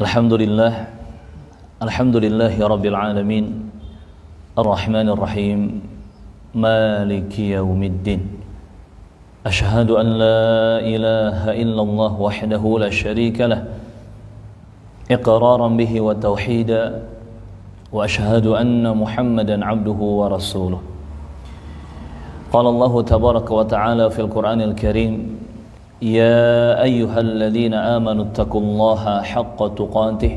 Alhamdulillah, alhamdulillahi rabbil alamin, arrahmanir rahim, maliki yaumiddin. Ashhadu an la ilaha illallah wahdahu la syarika lah, iqraran bihi wa tauhida, wa ashhadu anna Muhammadan abduhu wa rasuluh. Qala Allah tabaraka wa ta'ala fil Qur'anil Karim, ya ayyuhalladzina amanu taqullaha haqqa tuqatih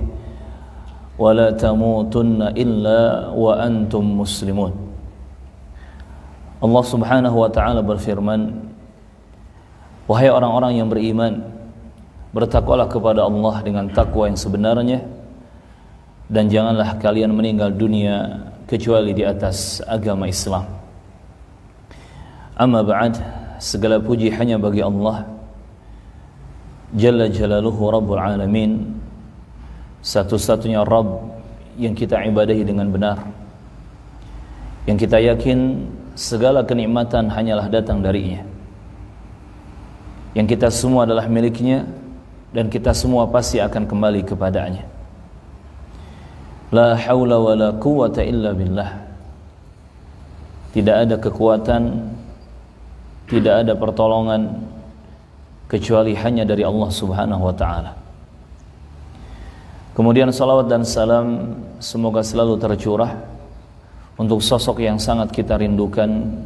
wa la tamutunna illa wa antum muslimun. Allah subhanahu wa ta'ala berfirman, wahai orang-orang yang beriman, bertakwalah kepada Allah dengan takwa yang sebenarnya, dan janganlah kalian meninggal dunia kecuali di atas agama Islam. Amma ba'd, segala puji hanya bagi Allah Jalla Jalaluhu Rabbul Alamin, satu-satunya Rabb yang kita ibadahi dengan benar, yang kita yakin segala kenikmatan hanyalah datang darinya, yang kita semua adalah miliknya, dan kita semua pasti akan kembali kepadanya. La hawla wa la quwwata illa billah. Tidak ada kekuatan, tidak ada pertolongan kecuali hanya dari Allah subhanahu wa ta'ala. Kemudian salawat dan salam semoga selalu tercurah untuk sosok yang sangat kita rindukan,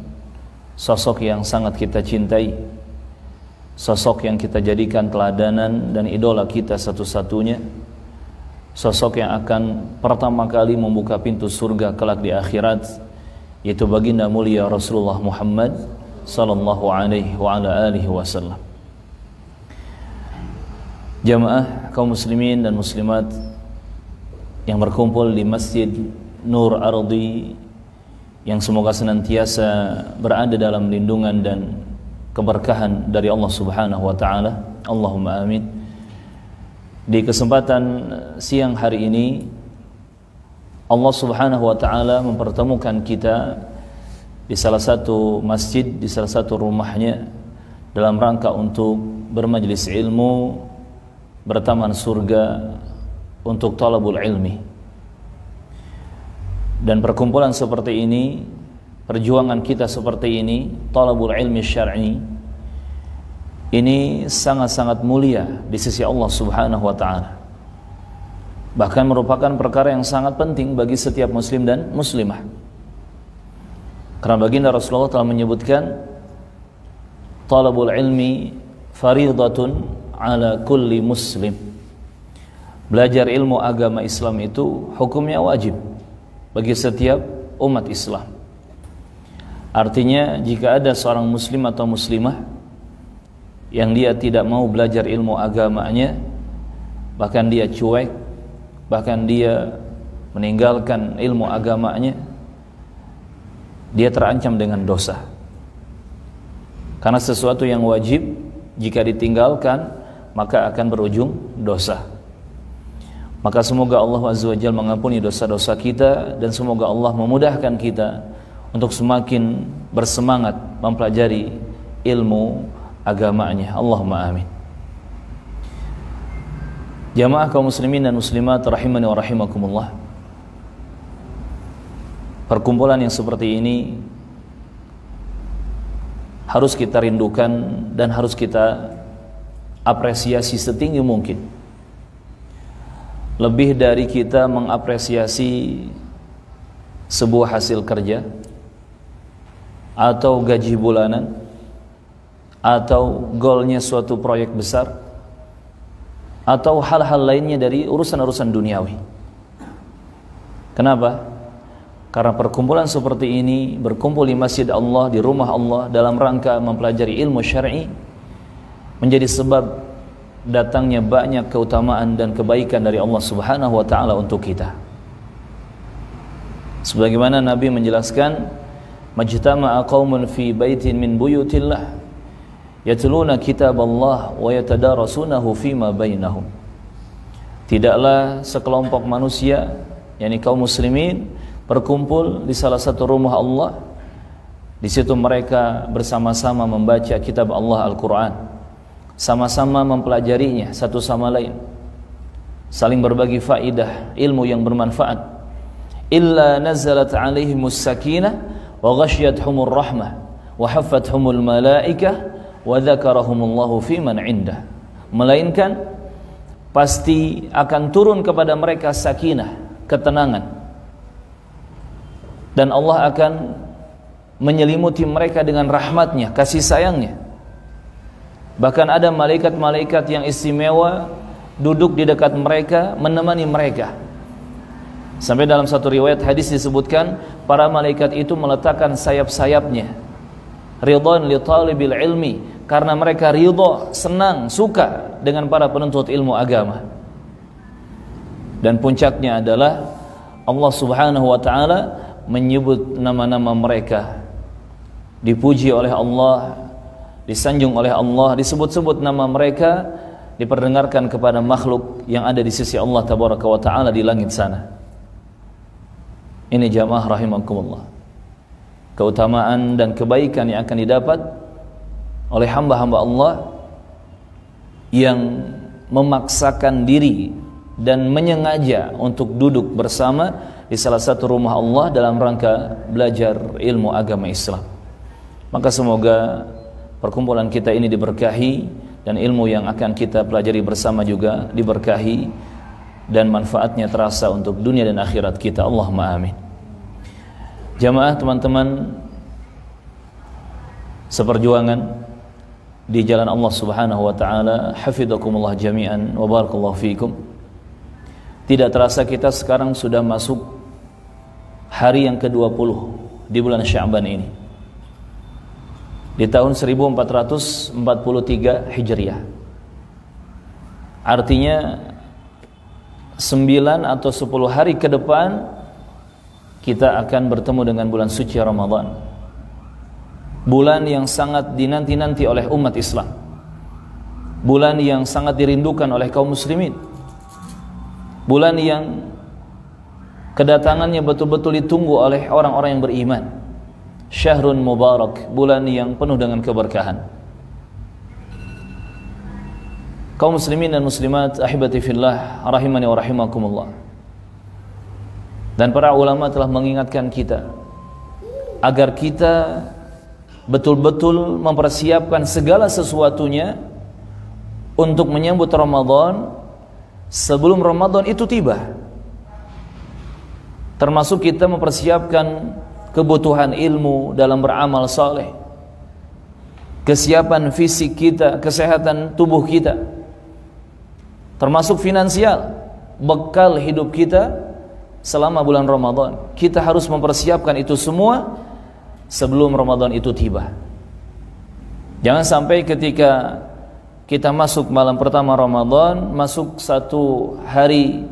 sosok yang sangat kita cintai, sosok yang kita jadikan teladanan dan idola kita satu-satunya, sosok yang akan pertama kali membuka pintu surga kelak di akhirat, yaitu baginda mulia Rasulullah Muhammad sallallahu alaihi wa ala alihi wasallam. Jamaah kaum muslimin dan muslimat yang berkumpul di Masjid Nur Ardi, yang semoga senantiasa berada dalam lindungan dan keberkahan dari Allah subhanahu wa ta'ala, Allahumma amin. Di kesempatan siang hari ini, Allah subhanahu wa ta'ala mempertemukan kita di salah satu masjid, di salah satu rumahnya, dalam rangka untuk bermajlis ilmu, bertaman surga, untuk talabul ilmi. Dan perkumpulan seperti ini, perjuangan kita seperti ini, talabul ilmi syar'i, ini sangat-sangat mulia di sisi Allah subhanahu wa ta'ala. Bahkan merupakan perkara yang sangat penting bagi setiap muslim dan muslimah. Karena baginda Rasulullah telah menyebutkan, talabul ilmi faridatun ala kulli muslim. Belajar ilmu agama Islam itu hukumnya wajib bagi setiap umat Islam. Artinya jika ada seorang muslim atau muslimah yang dia tidak mau belajar ilmu agamanya, bahkan dia cuek, bahkan dia meninggalkan ilmu agamanya, dia terancam dengan dosa. Karena sesuatu yang wajib jika ditinggalkan maka akan berujung dosa. Maka semoga Allah azza wa jalla mengampuni dosa-dosa kita, dan semoga Allah memudahkan kita untuk semakin bersemangat mempelajari ilmu agamanya. Allahumma amin. Jamaah kaum muslimin dan muslimat rahimani wa rahimakumullah, perkumpulan yang seperti ini harus kita rindukan dan harus kita apresiasi setinggi mungkin. Lebih dari kita mengapresiasi sebuah hasil kerja atau gaji bulanan atau golnya suatu proyek besar atau hal-hal lainnya dari urusan-urusan duniawi. Kenapa? Karena perkumpulan seperti ini, berkumpul di masjid Allah, di rumah Allah, dalam rangka mempelajari ilmu syar'i, menjadi sebab datangnya banyak keutamaan dan kebaikan dari Allah subhanahu wa ta'ala untuk kita. Sebagaimana Nabi menjelaskan, majtama'a qaumun fi baitin min buyutillah yatluna kitab Allah wa yatadarasunahu fima bainahum. Tidaklah sekelompok manusia, yakni kaum muslimin, berkumpul di salah satu rumah Allah. Di situ mereka bersama-sama membaca kitab Allah Al-Quran, sama-sama mempelajarinya satu sama lain. saling berbagi faidah ilmu yang bermanfaat. Illa nazalat alaihimus sakinah wa ghasyiyatuhumur rahmah wa haffathumul malaikah wa dzakarahumullahu fi man indah. Melainkan pasti akan turun kepada mereka sakinah, ketenangan, dan Allah akan menyelimuti mereka dengan rahmatnya, kasih sayangnya. Bahkan ada malaikat-malaikat yang istimewa duduk di dekat mereka, menemani mereka. Sampai dalam satu riwayat hadis disebutkan, para malaikat itu meletakkan sayap-sayapnya ridhan li talibil ilmi, karena mereka ridha, senang, suka dengan para penuntut ilmu agama. Dan puncaknya adalah Allah Subhanahu wa taala menyebut nama-nama mereka, dipuji oleh Allah, disanjung oleh Allah, disebut-sebut nama mereka, diperdengarkan kepada makhluk yang ada di sisi Allah tabaraka wa taala di langit sana. Ini jamaah rahimakumullah, keutamaan dan kebaikan yang akan didapat oleh hamba-hamba Allah yang memaksakan diri dan menyengaja untuk duduk bersama di salah satu rumah Allah dalam rangka belajar ilmu agama Islam. Maka semoga perkumpulan kita ini diberkahi dan ilmu yang akan kita pelajari bersama juga diberkahi dan manfaatnya terasa untuk dunia dan akhirat kita. Allahumma amin. Jamaah, teman-teman seperjuangan di jalan Allah Subhanahu wa taala, hafidhakumullah jami'an wa barakallahu fikum. Tidak terasa kita sekarang sudah masuk hari yang ke-20 di bulan Sya'ban ini, di tahun 1443 Hijriah. Artinya 9 atau 10 hari ke depan kita akan bertemu dengan bulan suci Ramadan, bulan yang sangat dinanti-nanti oleh umat Islam, bulan yang sangat dirindukan oleh kaum muslimin, bulan yang kedatangannya betul-betul ditunggu oleh orang-orang yang beriman. Syahrun mubarak, bulan yang penuh dengan keberkahan. Kaum muslimin dan muslimat ahibati fillah rahimani wa rahimakumullah, dan para ulama telah mengingatkan kita agar kita betul-betul mempersiapkan segala sesuatunya untuk menyambut Ramadan sebelum Ramadan itu tiba. Termasuk kita mempersiapkan kebutuhan ilmu dalam beramal saleh, kesiapan fisik kita, kesehatan tubuh kita, termasuk finansial, bekal hidup kita selama bulan Ramadan. Kita harus mempersiapkan itu semua sebelum Ramadan itu tiba. Jangan sampai ketika kita masuk malam pertama Ramadan, masuk satu hari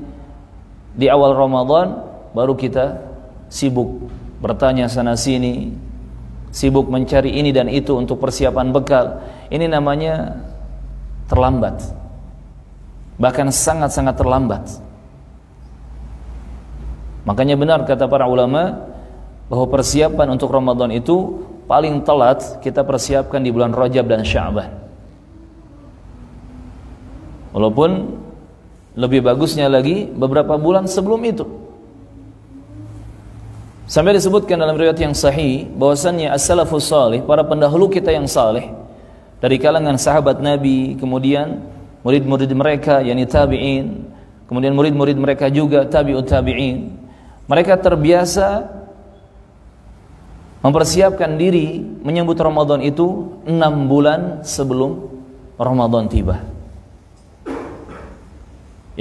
di awal Ramadan, baru kita sibuk bertanya sana sini, sibuk mencari ini dan itu untuk persiapan bekal. Ini namanya terlambat, bahkan sangat-sangat terlambat. Makanya benar kata para ulama bahwa persiapan untuk Ramadan itu paling telat kita persiapkan di bulan Rajab dan Sya'ban. Walaupun lebih bagusnya lagi beberapa bulan sebelum itu. Sampai disebutkan dalam riwayat yang sahih bahwasannya as-salafus salih, para pendahulu kita yang saleh dari kalangan sahabat Nabi, kemudian murid-murid mereka yakni tabi'in, kemudian murid-murid mereka juga tabi'ut tabi'in, mereka terbiasa mempersiapkan diri menyambut Ramadan itu 6 bulan sebelum Ramadan tiba.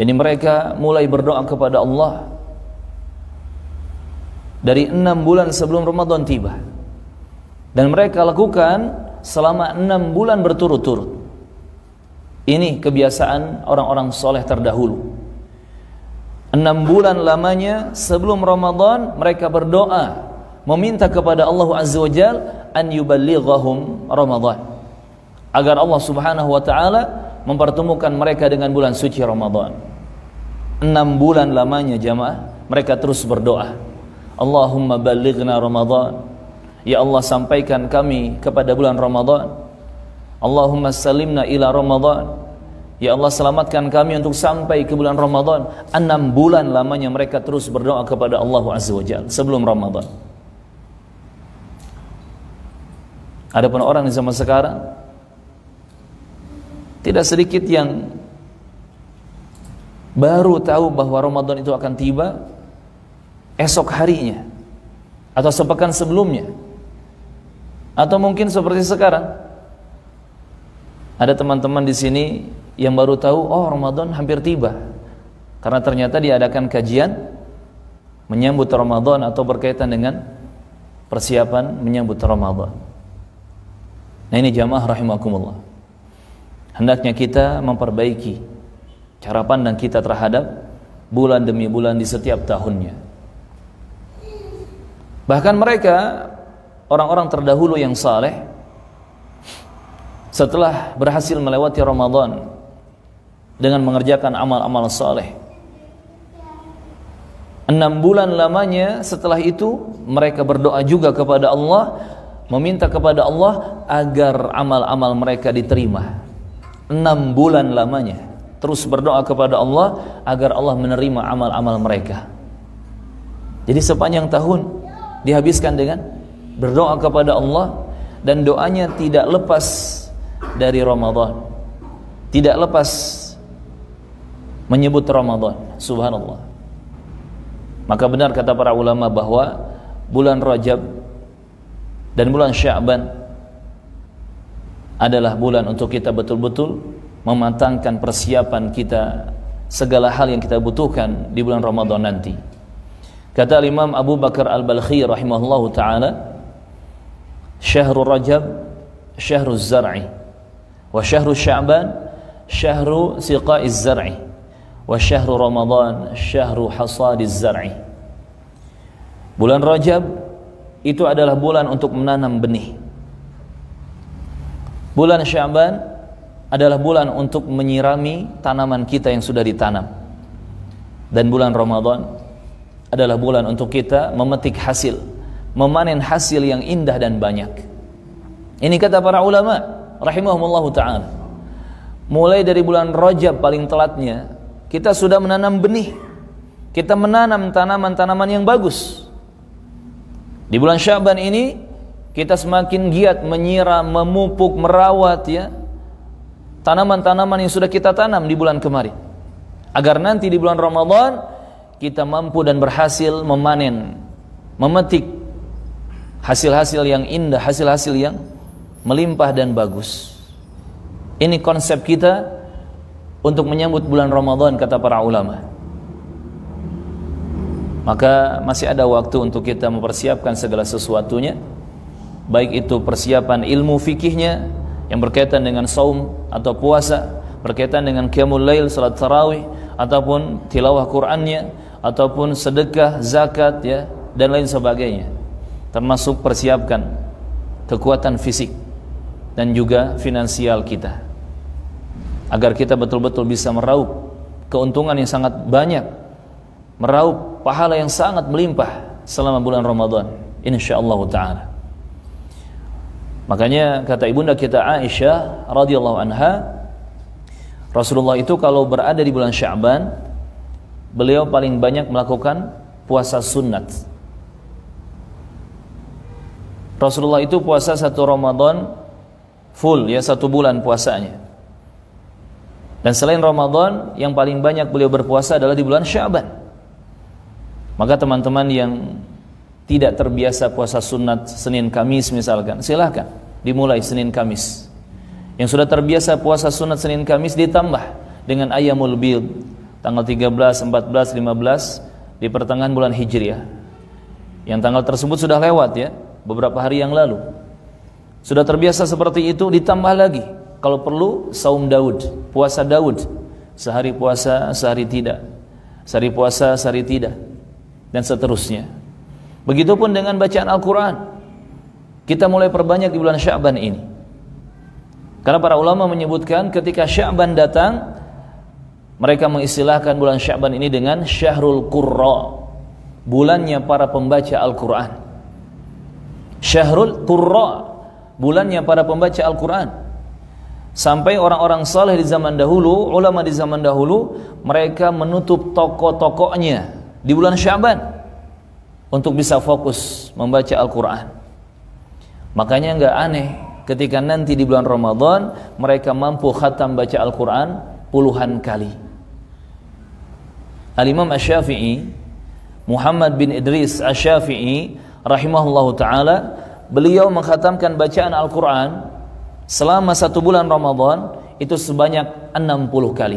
Yani mereka mulai berdoa kepada Allah dari 6 bulan sebelum Ramadan tiba, dan mereka lakukan selama 6 bulan berturut-turut. Ini kebiasaan orang-orang soleh terdahulu. 6 bulan lamanya sebelum Ramadan mereka berdoa meminta kepada Allah Azza wa Jal an yuballighahum Ramadan, agar Allah Subhanahu wa taala mempertemukan mereka dengan bulan suci Ramadan. 6 bulan lamanya jamaah mereka terus berdoa, Allahumma ballighna Ramadan, ya Allah sampaikan kami kepada bulan Ramadan. Allahumma salimna ila Ramadan, Ya Allah, selamatkan kami untuk sampai ke bulan Ramadan. 6 bulan lamanya mereka terus berdoa kepada Allah Azza wa Jalla sebelum Ramadan. Adapun orang di zaman sekarang, tidak sedikit yang baru tahu bahwa Ramadan itu akan tiba esok harinya atau sepekan sebelumnya, atau mungkin seperti sekarang. Ada teman-teman di sini yang baru tahu, oh Ramadan hampir tiba, karena ternyata diadakan kajian menyambut Ramadan atau berkaitan dengan persiapan menyambut Ramadan. Nah ini jamaah rahimakumullah, hendaknya kita memperbaiki cara pandang kita terhadap bulan demi bulan di setiap tahunnya. Bahkan mereka, orang-orang terdahulu yang saleh, setelah berhasil melewati Ramadan dengan mengerjakan amal-amal saleh, 6 bulan lamanya setelah itu mereka berdoa juga kepada Allah, meminta kepada Allah agar amal-amal mereka diterima. 6 bulan lamanya terus berdoa kepada Allah agar Allah menerima amal-amal mereka. Jadi sepanjang tahun dihabiskan dengan berdoa kepada Allah, dan doanya tidak lepas dari Ramadan, tidak lepas menyebut Ramadan. Subhanallah. Maka benar kata para ulama bahwa bulan Rajab dan bulan Sya'ban adalah bulan untuk kita betul-betul mematangkan persiapan kita, segala hal yang kita butuhkan di bulan Ramadan nanti. Kata Imam Abu Bakar Al-Balkhi rahimahullahu ta'ala, syahrul Rajab syahrul zar'i, wa syahrul Sya'ban syahrul siqa'iz zar'i, wa syahrul Ramadan syahrul hasadiz zar'i. Bulan Rajab itu adalah bulan untuk menanam benih. Bulan Sya'ban adalah bulan untuk menyirami tanaman kita yang sudah ditanam. Dan bulan Ramadan adalah bulan untuk kita memetik hasil, memanen hasil yang indah dan banyak. Ini kata para ulama rahimahumullahu ta'ala. Mulai dari bulan Rajab paling telatnya, kita sudah menanam benih, kita menanam tanaman-tanaman yang bagus. Di bulan Sya'ban ini kita semakin giat menyiram, memupuk, merawat ya tanaman-tanaman yang sudah kita tanam di bulan kemarin, agar nanti di bulan Ramadan kita mampu dan berhasil memanen, memetik hasil-hasil yang indah, hasil-hasil yang melimpah dan bagus. Ini konsep kita untuk menyambut bulan Ramadan, kata para ulama. Maka masih ada waktu untuk kita mempersiapkan segala sesuatunya, baik itu persiapan ilmu fikihnya yang berkaitan dengan saum atau puasa, berkaitan dengan qiyamul lail, salat tarawih, ataupun tilawah Qur'annya, ataupun sedekah, zakat ya, dan lain sebagainya. Termasuk persiapkan kekuatan fisik dan juga finansial kita, agar kita betul-betul bisa meraup keuntungan yang sangat banyak, meraup pahala yang sangat melimpah selama bulan Ramadan insyaallah ta'ala. Makanya kata ibunda kita Aisyah radhiyallahu anha, Rasulullah itu kalau berada di bulan Sya'ban, beliau paling banyak melakukan puasa sunat. Rasulullah itu puasa 1 Ramadan full ya, 1 bulan puasanya. Dan selain Ramadan, yang paling banyak beliau berpuasa adalah di bulan Sya'ban. Maka teman-teman yang tidak terbiasa puasa sunat Senin Kamis misalkan, silahkan dimulai Senin Kamis. Yang sudah terbiasa puasa sunat Senin Kamis ditambah dengan Ayyamul Bid, tanggal 13, 14, 15 di pertengahan bulan Hijriah. Yang tanggal tersebut sudah lewat ya, beberapa hari yang lalu. Sudah terbiasa seperti itu, ditambah lagi kalau perlu saum Daud, puasa Daud, sehari puasa, sehari tidak, sehari puasa, sehari tidak, dan seterusnya. Begitupun dengan bacaan Al-Quran, kita mulai perbanyak di bulan Sya'ban ini. Karena para ulama menyebutkan ketika Sya'ban datang, mereka mengistilahkan bulan Sya'ban ini dengan Syahrul Qurra, bulannya para pembaca Al-Quran. Syahrul Qurra, bulannya para pembaca Al-Quran. Sampai orang-orang saleh di zaman dahulu, ulama di zaman dahulu, mereka menutup toko-tokonya di bulan Sya'ban untuk bisa fokus membaca Al-Quran. Makanya nggak aneh ketika nanti di bulan Ramadan mereka mampu khatam baca Al-Quran puluhan kali. Al-Imam Asy-Syafi'i, Muhammad bin Idris Asy-Syafi'i rahimahullahu ta'ala, beliau mengkhatamkan bacaan Al-Quran selama 1 bulan Ramadan itu sebanyak 60 kali.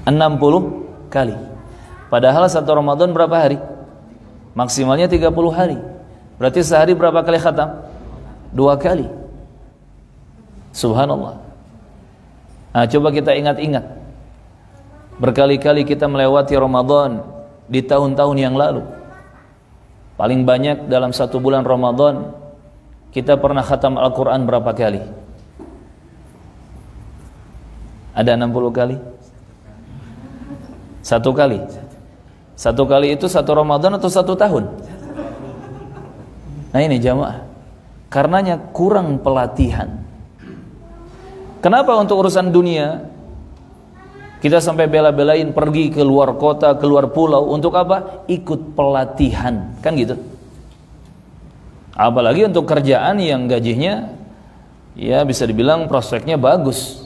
60 kali. Padahal 1 Ramadan berapa hari? Maksimalnya 30 hari. Berarti sehari berapa kali khatam? 2 kali. Subhanallah. Nah, coba kita ingat-ingat. Berkali-kali kita melewati Ramadan di tahun-tahun yang lalu. Paling banyak dalam 1 bulan Ramadan kita pernah khatam Al-Quran berapa kali? Ada 60 kali? 1 kali? 1 kali itu 1 Ramadan atau 1 tahun? Nah ini jamaah, karenanya kurang pelatihan. Kenapa untuk urusan dunia kita sampai bela-belain pergi ke luar kota, ke luar pulau, untuk apa? Ikut pelatihan, kan gitu. Apalagi untuk kerjaan yang gajinya ya bisa dibilang prospeknya bagus,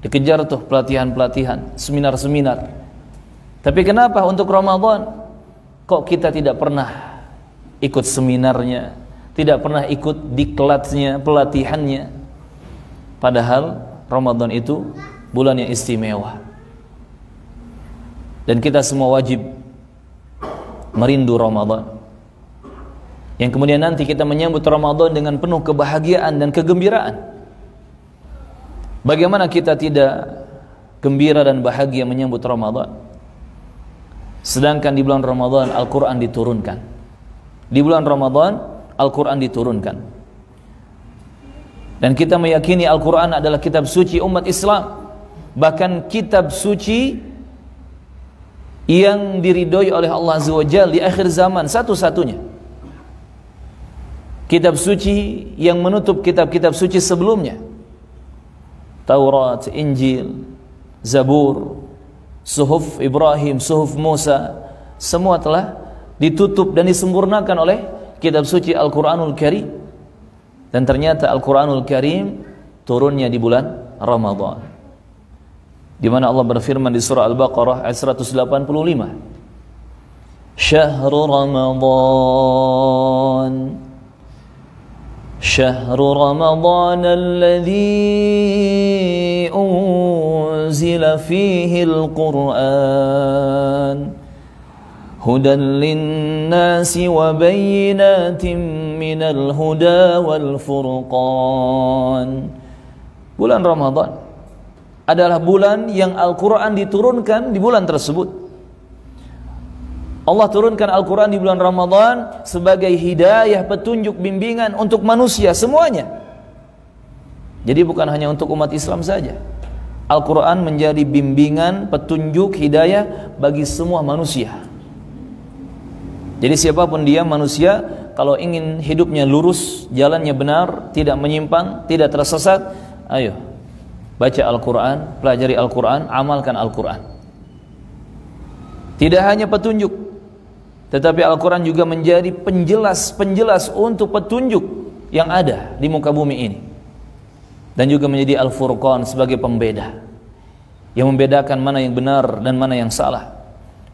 dikejar tuh pelatihan-pelatihan, seminar-seminar. Tapi kenapa untuk Ramadan kok kita tidak pernah ikut seminarnya, tidak pernah ikut diklatnya, pelatihannya? Padahal Ramadan itu bulan yang istimewa, dan kita semua wajib merindu Ramadan, yang kemudian nanti kita menyambut Ramadan dengan penuh kebahagiaan dan kegembiraan. Bagaimana kita tidak gembira dan bahagia menyambut Ramadan, sedangkan di bulan Ramadan Al-Quran diturunkan. Di bulan Ramadan Al-Quran diturunkan, dan kita meyakini Al-Quran adalah kitab suci umat Islam, bahkan kitab suci yang diridhoi oleh Allah Azza wa Jalla di akhir zaman, satu-satunya kitab suci yang menutup kitab-kitab suci sebelumnya. Taurat, Injil, Zabur, Suhuf Ibrahim, Suhuf Musa, semua telah ditutup dan disempurnakan oleh kitab suci Al-Quranul Karim. Dan ternyata Al-Quranul Karim turunnya di bulan Ramadan, di mana Allah berfirman di surah Al-Baqarah ayat 185, Syahrul Ramadan شهر رمضان الذي أنزل فيه القرآن هدى للناس وبينات من الهدى والفرقان. Bulan Ramadan adalah bulan yang Al-Quran diturunkan di bulan tersebut. Allah turunkan Al-Quran di bulan Ramadan sebagai hidayah, petunjuk, bimbingan untuk manusia semuanya. Jadi bukan hanya untuk umat Islam saja. Al-Quran menjadi bimbingan, petunjuk, hidayah bagi semua manusia. Jadi siapapun dia manusia, kalau ingin hidupnya lurus, jalannya benar, tidak menyimpang, tidak tersesat, ayo baca Al-Quran, pelajari Al-Quran, amalkan Al-Quran. Tidak hanya petunjuk, tetapi Al-Quran juga menjadi penjelas untuk petunjuk yang ada di muka bumi ini, dan juga menjadi Al-Furqan sebagai pembeda yang membedakan mana yang benar dan mana yang salah,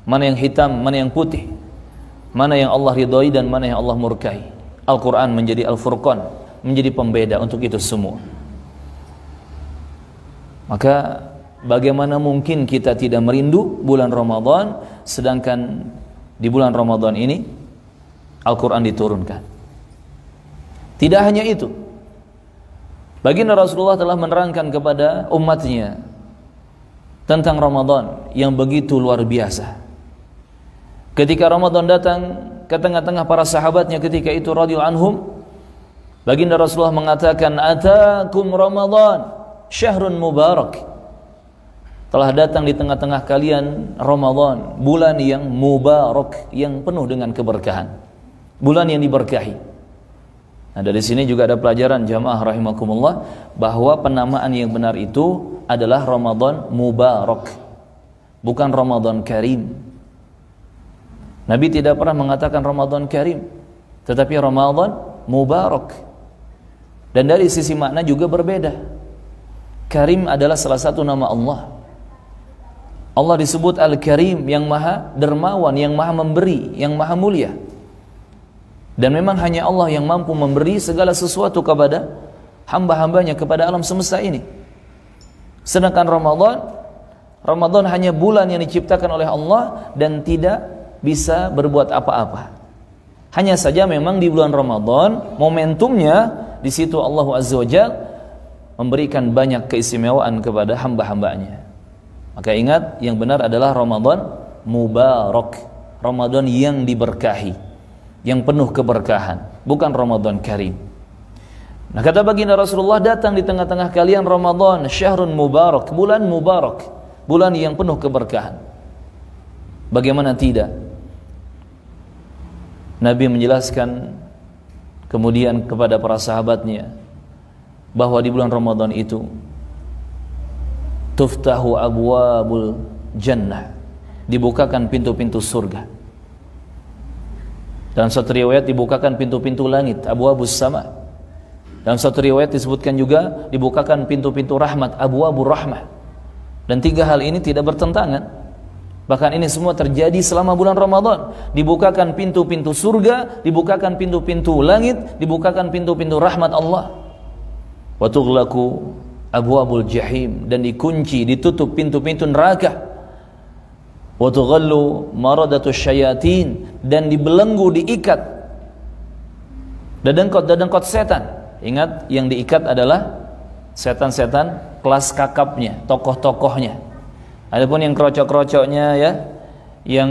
mana yang hitam, mana yang putih, mana yang Allah ridhoi dan mana yang Allah murkai. Al-Quran menjadi Al-Furqan, menjadi pembeda untuk itu semua. Maka bagaimana mungkin kita tidak merindu bulan Ramadan, sedangkan di bulan Ramadan ini Al-Quran diturunkan. Tidak hanya itu, baginda Rasulullah telah menerangkan kepada umatnya tentang Ramadan yang begitu luar biasa. Ketika Ramadan datang ke tengah-tengah para sahabatnya ketika itu radhiyallahu anhum, baginda Rasulullah mengatakan, "Atakum Ramadan, syahrun mubarak." Telah datang di tengah-tengah kalian Ramadan, bulan yang mubarak, yang penuh dengan keberkahan, bulan yang diberkahi. Nah, dari sini juga ada pelajaran jamaah rahimakumullah bahwa penamaan yang benar itu adalah Ramadan Mubarak, bukan Ramadan Karim. Nabi tidak pernah mengatakan Ramadan Karim, tetapi Ramadan Mubarak. Dan dari sisi makna juga berbeda. Karim adalah salah satu nama Allah. Allah disebut Al-Karim, yang maha dermawan, yang maha memberi, yang maha mulia. Dan memang hanya Allah yang mampu memberi segala sesuatu kepada hamba-hambanya, kepada alam semesta ini. Sedangkan Ramadan hanya bulan yang diciptakan oleh Allah dan tidak bisa berbuat apa-apa. Hanya saja memang di bulan Ramadan momentumnya, di situ Allah Azza wa Jalla memberikan banyak keistimewaan kepada hamba-hambanya. Maka ingat, yang benar adalah Ramadan Mubarak, Ramadan yang diberkahi, yang penuh keberkahan, bukan Ramadan Karim. Nah, kata baginda Rasulullah, datang di tengah-tengah kalian Ramadan, syahrun mubarak, bulan mubarak, bulan yang penuh keberkahan. Bagaimana tidak? Nabi menjelaskan kemudian kepada para sahabatnya bahwa di bulan Ramadan itu tuftahu abwabul jannah, dibukakan pintu-pintu surga. Dalam satu riwayat dibukakan pintu-pintu langit, abwabus sama. Dalam satu riwayat disebutkan juga dibukakan pintu-pintu rahmat, abwabur rahmah. Dan tiga hal ini tidak bertentangan. Bahkan ini semua terjadi selama bulan Ramadan. Dibukakan pintu-pintu surga, dibukakan pintu-pintu langit, dibukakan pintu-pintu rahmat Allah. Wa tughlaqu abwabul jahim, dan dikunci, ditutup pintu-pintu neraka. Wa tughallu maradatus syayatin, dan dibelenggu, diikat dadengkot setan. Ingat, yang diikat adalah setan-setan kelas kakapnya, tokoh-tokohnya. Adapun yang kerocok-kerocoknya, ya, yang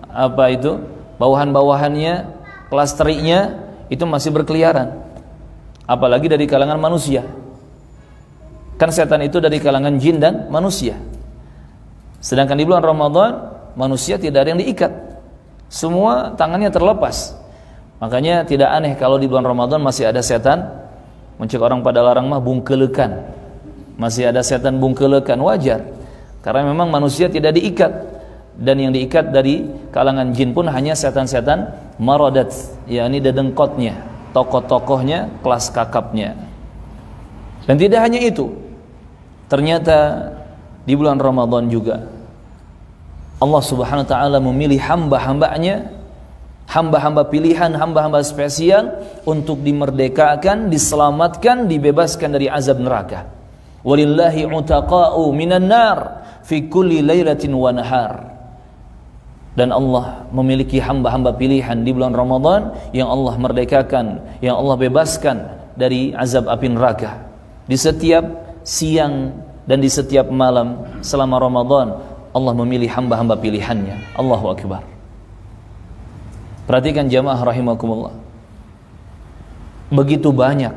apa itu, bawahan-bawahannya, kelas teriknya, itu masih berkeliaran. Apalagi dari kalangan manusia. Kan setan itu dari kalangan jin dan manusia. Sedangkan di bulan Ramadan, manusia tidak ada yang diikat. Semua tangannya terlepas. Makanya tidak aneh kalau di bulan Ramadan masih ada setan, mencek orang pada larang mah bungkelekan. Masih ada setan bungkelekan, wajar. Karena memang manusia tidak diikat. Dan yang diikat dari kalangan jin pun hanya setan-setan maradat, yakni dedengkotnya, tokoh-tokohnya, kelas kakapnya. Dan tidak hanya itu, ternyata di bulan Ramadan juga Allah Subhanahu wa taala memilih hamba-hambanya, hamba-hamba pilihan, hamba-hamba spesial untuk dimerdekakan, diselamatkan, dibebaskan dari azab neraka. Walillahi utaqa'u minan nar fi kulli lailatin wa nahar. Dan Allah memiliki hamba-hamba pilihan di bulan Ramadan yang Allah merdekakan, yang Allah bebaskan dari azab api neraka. Di setiap siang dan di setiap malam selama Ramadan, Allah memilih hamba-hamba pilihannya. Allahu Akbar. Perhatikan jamaah rahimakumullah, begitu banyak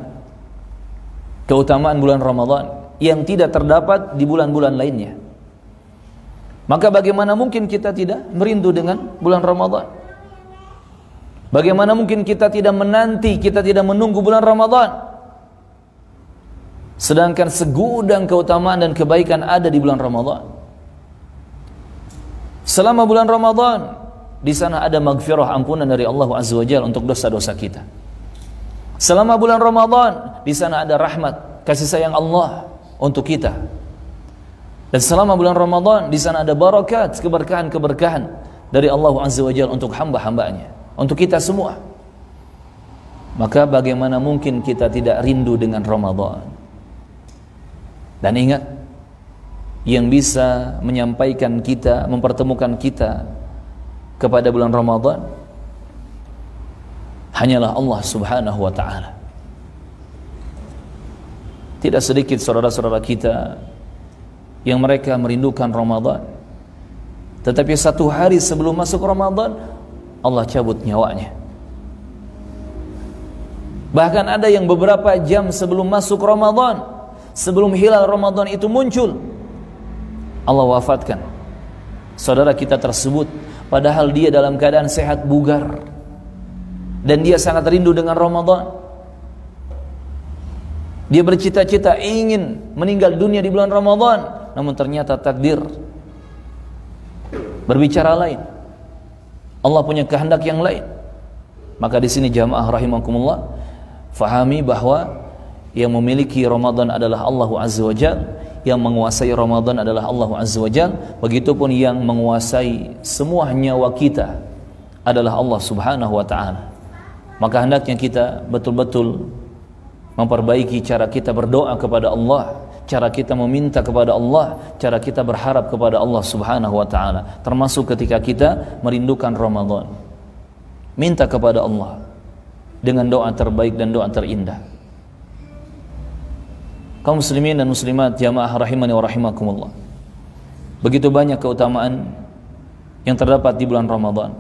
keutamaan bulan Ramadan yang tidak terdapat di bulan-bulan lainnya. Maka bagaimana mungkin kita tidak merindu dengan bulan Ramadan? Bagaimana mungkin kita tidak menanti, kita tidak menunggu bulan Ramadan? Sedangkan segudang keutamaan dan kebaikan ada di bulan Ramadan. Selama bulan Ramadan, di sana ada maghfirah, ampunan dari Allah Azza wa Jalla untuk dosa-dosa kita. Selama bulan Ramadan, di sana ada rahmat, kasih sayang Allah untuk kita. Dan selama bulan Ramadan, di sana ada barakat, keberkahan-keberkahan dari Allah Azza wa Jalla untuk hamba-hambanya, untuk kita semua. Maka bagaimana mungkin kita tidak rindu dengan Ramadan? Dan ingat, yang bisa menyampaikan kita, mempertemukan kita kepada bulan Ramadan hanyalah Allah Subhanahu wa ta'ala. Tidak sedikit saudara-saudara kita yang mereka merindukan Ramadan, tetapi satu hari sebelum masuk Ramadan Allah cabut nyawanya. Bahkan ada yang beberapa jam sebelum masuk Ramadan, sebelum hilal Ramadan itu muncul, Allah wafatkan saudara kita tersebut, padahal dia dalam keadaan sehat bugar dan dia sangat rindu dengan Ramadan. Dia bercita-cita ingin meninggal dunia di bulan Ramadan, namun ternyata takdir berbicara lain. Allah punya kehendak yang lain. Maka di sini jamaah rahimakumullah, fahami bahwa yang memiliki Ramadan adalah Allah Azza wa Jalla, yang menguasai Ramadan adalah Allah Azza wa Jalla. Begitupun yang menguasai semua nyawa kita adalah Allah Subhanahu wa ta'ala. Maka hendaknya kita betul-betul memperbaiki cara kita berdoa kepada Allah, cara kita meminta kepada Allah, cara kita berharap kepada Allah Subhanahu wa ta'ala, termasuk ketika kita merindukan Ramadan. Minta kepada Allah dengan doa terbaik dan doa terindah. Kaum muslimin dan muslimat jamaah rahimani wa rahimakumullah, begitu banyak keutamaan yang terdapat di bulan Ramadan.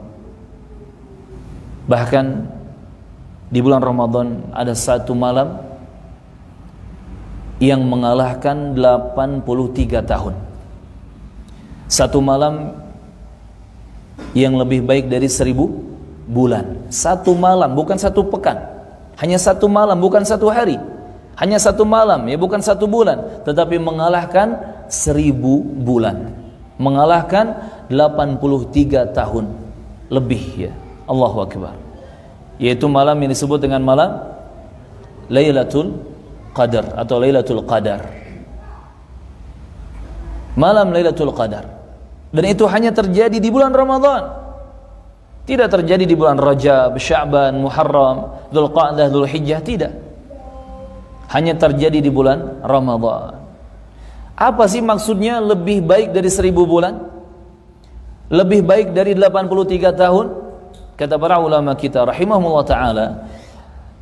Bahkan di bulan Ramadan ada satu malam yang mengalahkan 83 tahun. Satu malam yang lebih baik dari 1000 bulan. Satu malam, bukan satu pekan. Hanya satu malam, bukan satu hari. Hanya satu malam, ya bukan satu bulan. Tetapi mengalahkan 1000 bulan. Mengalahkan 83 tahun lebih, ya. Allahu Akbar. Yaitu malam yang disebut dengan malam Lailatul Qadar atau Lailatul Qadar. Malam Lailatul Qadar. Dan itu hanya terjadi di bulan Ramadan. Tidak terjadi di bulan Rajab, Sya'ban, Muharram, Dzulqa'dah, Dzulhijjah, tidak. Hanya terjadi di bulan Ramadan. Apa sih maksudnya lebih baik dari 1000 bulan? Lebih baik dari 83 tahun? Kata para ulama kita rahimahumullah ta'ala,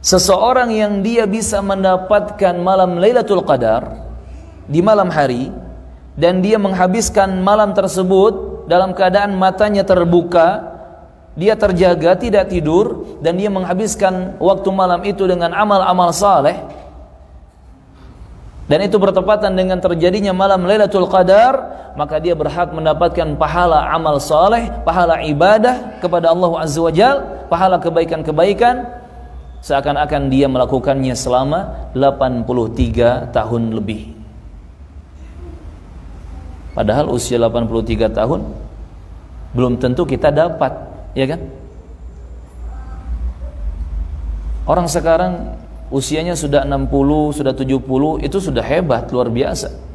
seseorang yang dia bisa mendapatkan malam Lailatul Qadar di malam hari, dan dia menghabiskan malam tersebut dalam keadaan matanya terbuka, dia terjaga, tidak tidur, dan dia menghabiskan waktu malam itu dengan amal-amal saleh, dan itu bertepatan dengan terjadinya malam Lailatul Qadar, maka dia berhak mendapatkan pahala amal saleh, pahala ibadah kepada Allah Azza wa Jalla, pahala kebaikan-kebaikan, seakan-akan dia melakukannya selama 83 tahun lebih. Padahal usia 83 tahun belum tentu kita dapat, ya kan? Orang sekarang usianya sudah 60, sudah 70, itu sudah hebat, luar biasa.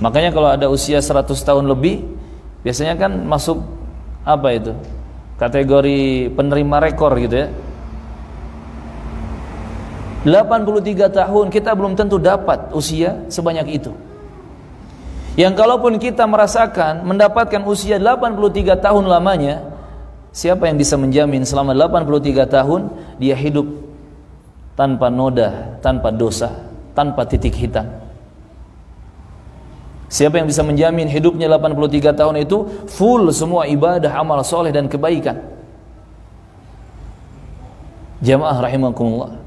Makanya kalau ada usia 100 tahun lebih, biasanya kan masuk apa itu? Kategori penerima rekor gitu ya. 83 tahun kita belum tentu dapat usia sebanyak itu. Yang kalaupun kita merasakan mendapatkan usia 83 tahun lamanya, siapa yang bisa menjamin selama 83 tahun dia hidup tanpa noda, tanpa dosa, tanpa titik hitam? Siapa yang bisa menjamin hidupnya 83 tahun itu full semua ibadah, amal soleh dan kebaikan? Jamaah rahimakumullah.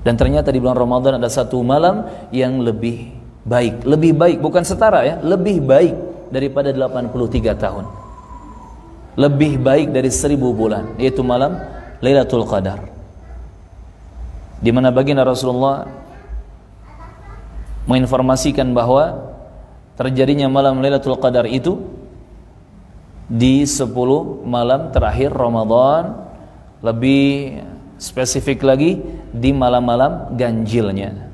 Dan ternyata di bulan Ramadan ada satu malam yang lebih baik, bukan setara ya, lebih baik daripada 83 tahun. Lebih baik dari 1000 bulan, yaitu malam Lailatul Qadar. Di mana baginda Rasulullah menginformasikan bahwa terjadinya malam Lailatul Qadar itu di 10 malam terakhir Ramadan, lebih spesifik lagi di malam-malam ganjilnya.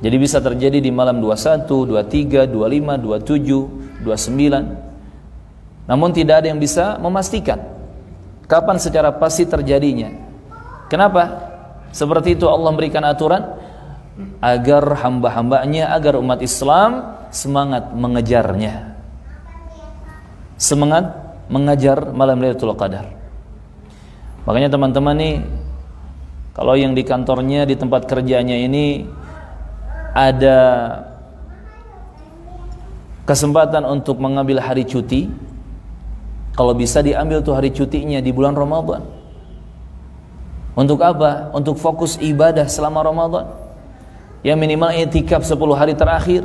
Jadi bisa terjadi di malam 21, 23, 25, 27, 29. Namun tidak ada yang bisa memastikan kapan secara pasti terjadinya. Kenapa? Seperti itu Allah memberikan aturan agar hamba-hambanya, agar umat Islam semangat mengejarnya, semangat mengejar malam Lailatul Qadar. Makanya teman-teman nih, kalau yang di kantornya, di tempat kerjanya ini ada kesempatan untuk mengambil hari cuti, kalau bisa diambil tuh hari cutinya di bulan Ramadan. Untuk apa? Untuk fokus ibadah selama Ramadan. Ya minimal i'tikaf 10 hari terakhir.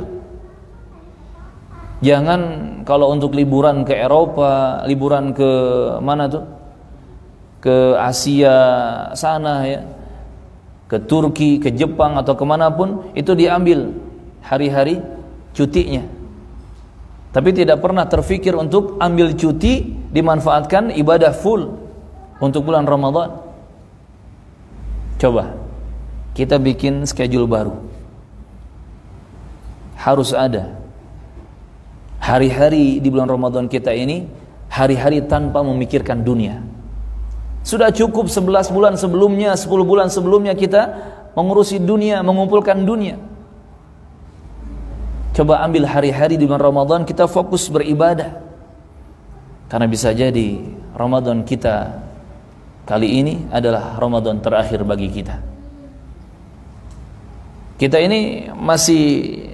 Jangan kalau untuk liburan ke Eropa, liburan ke mana tuh? Ke Asia sana ya. ke Turki, ke Jepang atau kemanapun, itu diambil hari-hari cutinya. Tapi tidak pernah terfikir untuk ambil cuti dimanfaatkan ibadah full untuk bulan Ramadan. Coba kita bikin schedule baru. Harus ada hari-hari di bulan Ramadan kita ini, hari-hari tanpa memikirkan dunia. Sudah cukup 11 bulan sebelumnya, 10 bulan sebelumnya kita mengurusi dunia, mengumpulkan dunia. Coba ambil hari-hari di bulan Ramadan kita fokus beribadah. Karena bisa jadi Ramadan kita kali ini adalah Ramadan terakhir bagi kita. Kita ini masih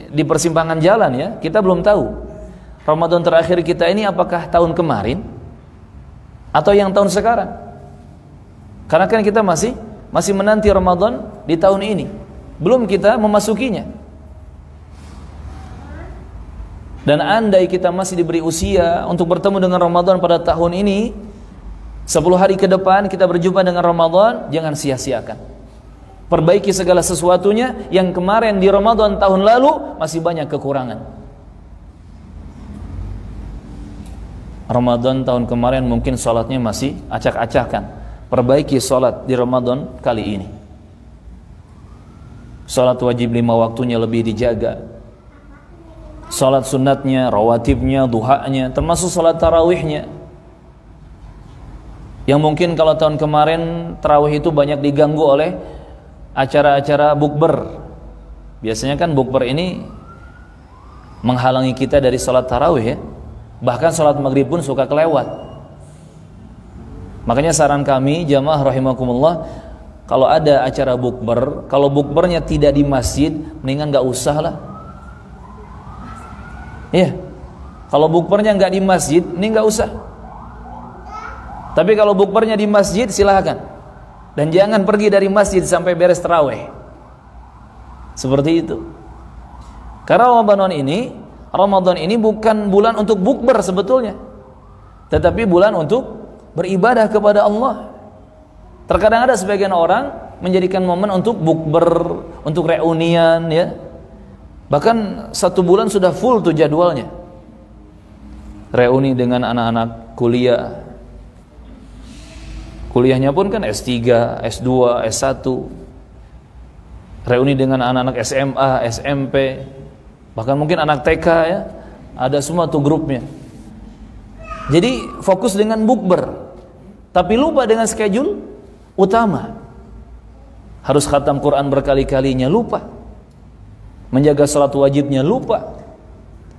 di persimpangan jalan ya. Kita belum tahu Ramadan terakhir kita ini apakah tahun kemarin atau yang tahun sekarang. Karena kan kita masih menanti Ramadan di tahun ini. Belum kita memasukinya. Dan andai kita masih diberi usia untuk bertemu dengan Ramadan pada tahun ini, 10 hari ke depan kita berjumpa dengan Ramadan, jangan sia-siakan. Perbaiki segala sesuatunya yang kemarin di Ramadan tahun lalu masih banyak kekurangan. Ramadan tahun kemarin mungkin sholatnya masih acak-acakan. Perbaiki sholat di Ramadan kali ini. Sholat wajib 5 waktunya lebih dijaga. Salat sunatnya, rawatibnya, duhanya, termasuk salat tarawihnya. Yang mungkin kalau tahun kemarin tarawih itu banyak diganggu oleh acara-acara bukber. Biasanya kan bukber ini menghalangi kita dari salat tarawih ya. Bahkan salat maghrib pun suka kelewat. Makanya saran kami jamaah rahimakumullah, kalau ada acara bukber, kalau bukbernya tidak di masjid, mendingan gak usah lah. Iya, kalau bukbernya nggak di masjid, ini nggak usah. Tapi kalau bukbernya di masjid, silahkan. Dan jangan pergi dari masjid sampai beres tarawih. Seperti itu. Karena Ramadan ini bukan bulan untuk bukber sebetulnya, tetapi bulan untuk beribadah kepada Allah. Terkadang ada sebagian orang menjadikan momen untuk bukber, untuk reunian, ya. Bahkan 1 bulan sudah full tuh jadwalnya. Reuni dengan anak-anak kuliah. Kuliahnya pun kan S3, S2, S1. Reuni dengan anak-anak SMA, SMP. Bahkan mungkin anak TK ya. Ada semua tuh grupnya. Jadi fokus dengan bukber. Tapi lupa dengan schedule utama. Harus khatam Quran berkali-kalinya, lupa. Menjaga salat wajibnya lupa.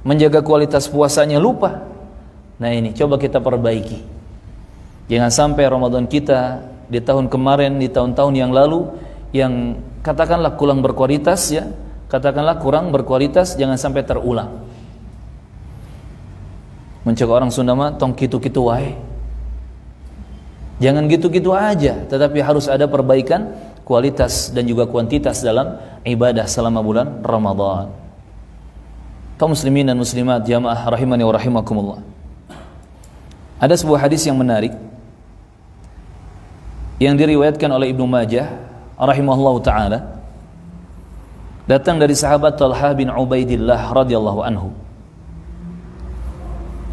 Menjaga kualitas puasanya lupa. Nah ini coba kita perbaiki. Jangan sampai Ramadan kita di tahun kemarin, di tahun-tahun yang lalu, yang katakanlah kurang berkualitas ya, katakanlah kurang berkualitas, jangan sampai terulang. Mencegah orang Sunda mah tong kitu-kitu wae. Jangan gitu-gitu aja, tetapi harus ada perbaikan kualitas dan juga kuantitas dalam ibadah selama bulan Ramadan. Kaum muslimin dan muslimat jamaah rahimani wa rahimakumullah. Ada sebuah hadis yang menarik yang diriwayatkan oleh Ibnu Majah rahimahullahu taala, datang dari sahabat Talha bin Ubaidillah radhiyallahu anhu.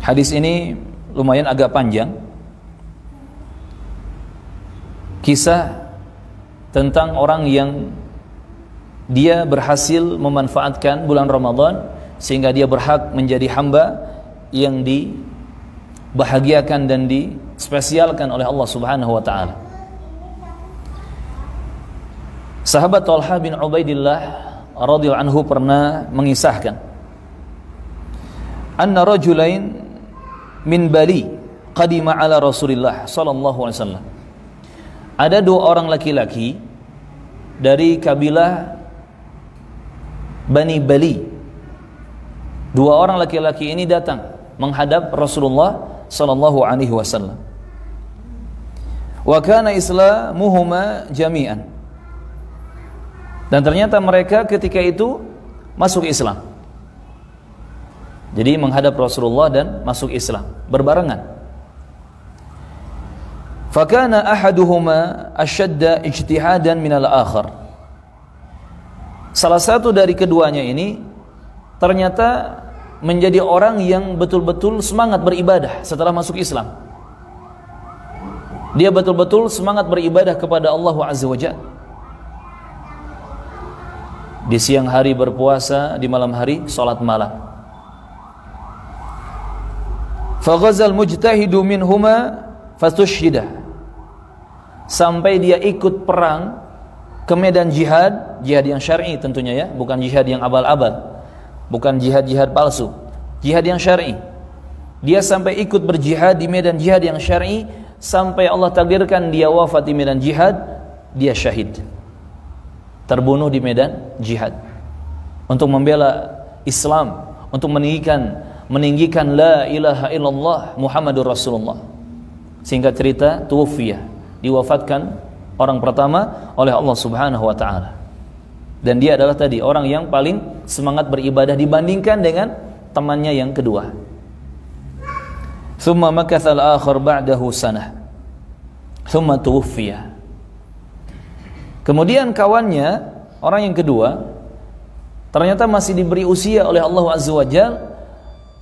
Hadis ini lumayan agak panjang. Kisah tentang orang yang dia berhasil memanfaatkan bulan Ramadan sehingga dia berhak menjadi hamba yang dibahagiakan dan dispesialkan oleh Allah Subhanahu wa taala. Sahabat Talha bin Ubaidillah radhiyallahu anhu pernah mengisahkan, anna rajulain min Bali qadima ala Rasulillah sallallahu alaihi wasallam. Ada 2 orang laki-laki dari kabilah Bani Bali. 2 orang laki-laki ini datang menghadap Rasulullah sallallahu alaihi wasallam. Wa kana islamuhuma jami'an. Dan ternyata mereka ketika itu masuk Islam. Jadi menghadap Rasulullah dan masuk Islam berbarengan. Fakana ahaduhuma ashadda ijtihadan minal akhar. Salah satu dari keduanya ini ternyata menjadi orang yang betul-betul semangat beribadah setelah masuk Islam. Dia betul-betul semangat beribadah kepada Allah Azza wa Jalla. Di siang hari berpuasa, di malam hari salat malam. Faghazal mujtahidu minhuma fatushhida. Sampai dia ikut perang ke medan jihad, jihad yang syar'i tentunya ya, bukan jihad yang abal-abal, bukan jihad-jihad palsu, jihad yang syar'i. Dia sampai ikut berjihad di medan jihad yang syar'i, sampai Allah takdirkan dia wafat di medan jihad, dia syahid, terbunuh di medan jihad untuk membela Islam, untuk meninggikan la ilaha illallah Muhammadur Rasulullah. Singkat cerita, tuwafiyah, diwafatkan orang pertama oleh Allah Subhanahu wa taala. Dan dia adalah tadi orang yang paling semangat beribadah dibandingkan dengan temannya yang kedua. Thumma makathal akhar ba'dahu sanah. Thumma tuwaffiya. Kemudian kawannya, orang yang kedua, ternyata masih diberi usia oleh Allah Azza wa Jalla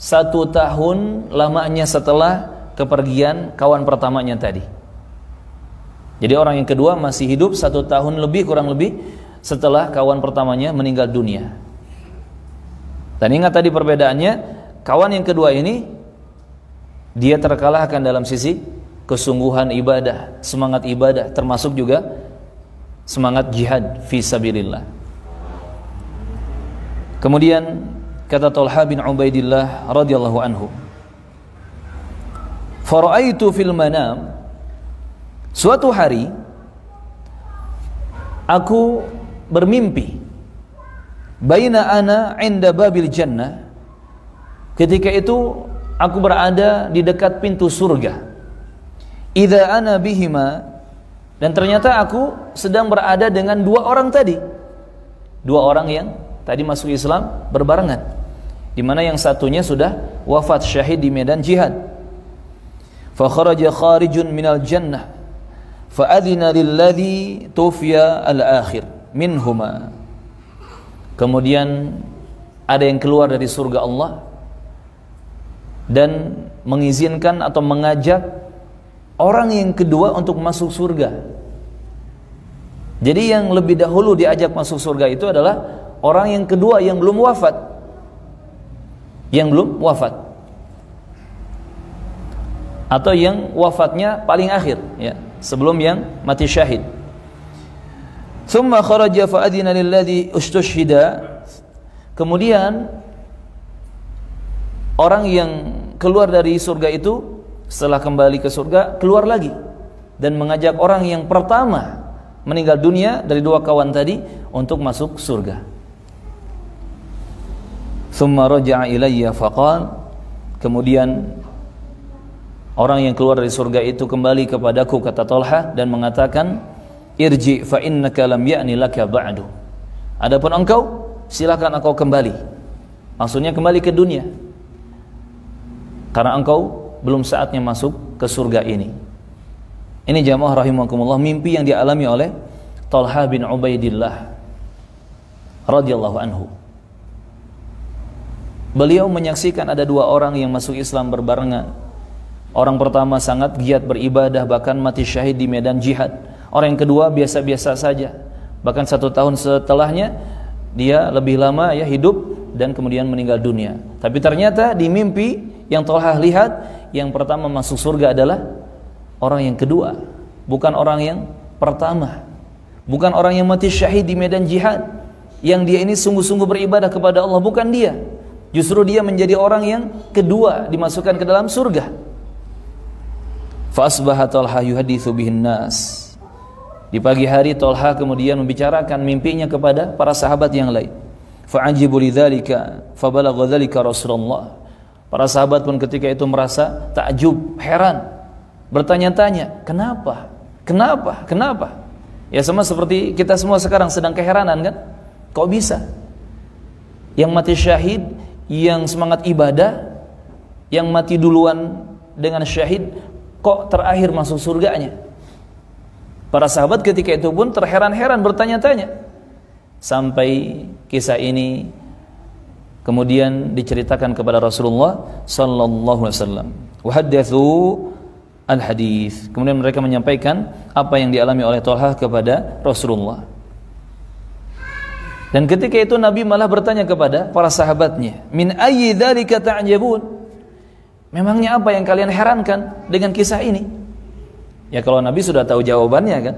1 tahun lamanya setelah kepergian kawan pertamanya tadi. Jadi orang yang kedua masih hidup 1 tahun lebih, kurang lebih, setelah kawan pertamanya meninggal dunia. Dan ingat tadi perbedaannya, kawan yang kedua ini dia terkalahkan dalam sisi kesungguhan ibadah, semangat ibadah, termasuk juga semangat jihad fi sabilillah. Kemudian kata Talha bin Ubaidillah radhiyallahu anhu, "Fara'aitu fil manam." Suatu hari aku bermimpi, baina ana 'inda babil jannah. Ketika itu aku berada di dekat pintu surga. Idza ana bihima, dan ternyata aku sedang berada dengan 2 orang tadi. 2 orang yang tadi masuk Islam berbarengan, di mana yang satunya sudah wafat syahid di medan jihad. Fa kharaja kharijun minal jannah fa'adhina lilladhi tufiya al-akhir minhuma. Kemudian ada yang keluar dari surga Allah dan mengizinkan atau mengajak orang yang kedua untuk masuk surga. Jadi yang lebih dahulu diajak masuk surga itu adalah orang yang kedua yang belum wafat. Yang belum wafat, atau yang wafatnya paling akhir ya, sebelum yang mati syahid. Thumma kharaja fa'adina lilladhi ustushhida. Kemudian orang yang keluar dari surga itu setelah kembali ke surga keluar lagi dan mengajak orang yang pertama meninggal dunia dari 2 kawan tadi untuk masuk surga. Thumma raja'a ilayya faqal. Kemudian orang yang keluar dari surga itu kembali kepadaku, kata Talha, dan mengatakan, irji fa innaka lam ya'ni laka ba'du. Adapun engkau, silakan engkau kembali. Maksudnya kembali ke dunia, karena engkau belum saatnya masuk ke surga ini. Ini jamaah rahimakumullah, mimpi yang dialami oleh Talha bin Ubaidillah radhiyallahu anhu. Beliau menyaksikan ada 2 orang yang masuk Islam berbarengan. Orang pertama sangat giat beribadah, bahkan mati syahid di medan jihad. Orang yang kedua biasa-biasa saja, bahkan 1 tahun setelahnya dia lebih lama ya hidup dan kemudian meninggal dunia. Tapi ternyata di mimpi yang Talha lihat, yang pertama masuk surga adalah orang yang kedua, bukan orang yang pertama, bukan orang yang mati syahid di medan jihad. Yang dia ini sungguh-sungguh beribadah kepada Allah, bukan dia. Justru dia menjadi orang yang kedua dimasukkan ke dalam surga. Fa asbaha Talha yuhaditsu bihin nas. Di pagi hari Talha kemudian membicarakan mimpinya kepada para sahabat yang lain. Fa ajibu lidzalika fa balagha dzalika Rasulullah. Para sahabat pun ketika itu merasa takjub, heran, bertanya-tanya, kenapa? Kenapa? Kenapa? Ya sama seperti kita semua sekarang sedang keheranan kan? Kok bisa? Yang mati syahid, yang semangat ibadah, yang mati duluan dengan syahid, kok terakhir masuk surganya? Para sahabat ketika itu pun terheran-heran, bertanya-tanya, sampai kisah ini kemudian diceritakan kepada Rasulullah sallallahu alaihi wasallam. Wa haddatsu al-hadis. Kemudian mereka menyampaikan apa yang dialami oleh Thalhah kepada Rasulullah. Dan ketika itu Nabi malah bertanya kepada para sahabatnya, "Min ayyi dzalika ta'jabun?" Memangnya apa yang kalian herankan dengan kisah ini? Ya kalau Nabi sudah tahu jawabannya kan.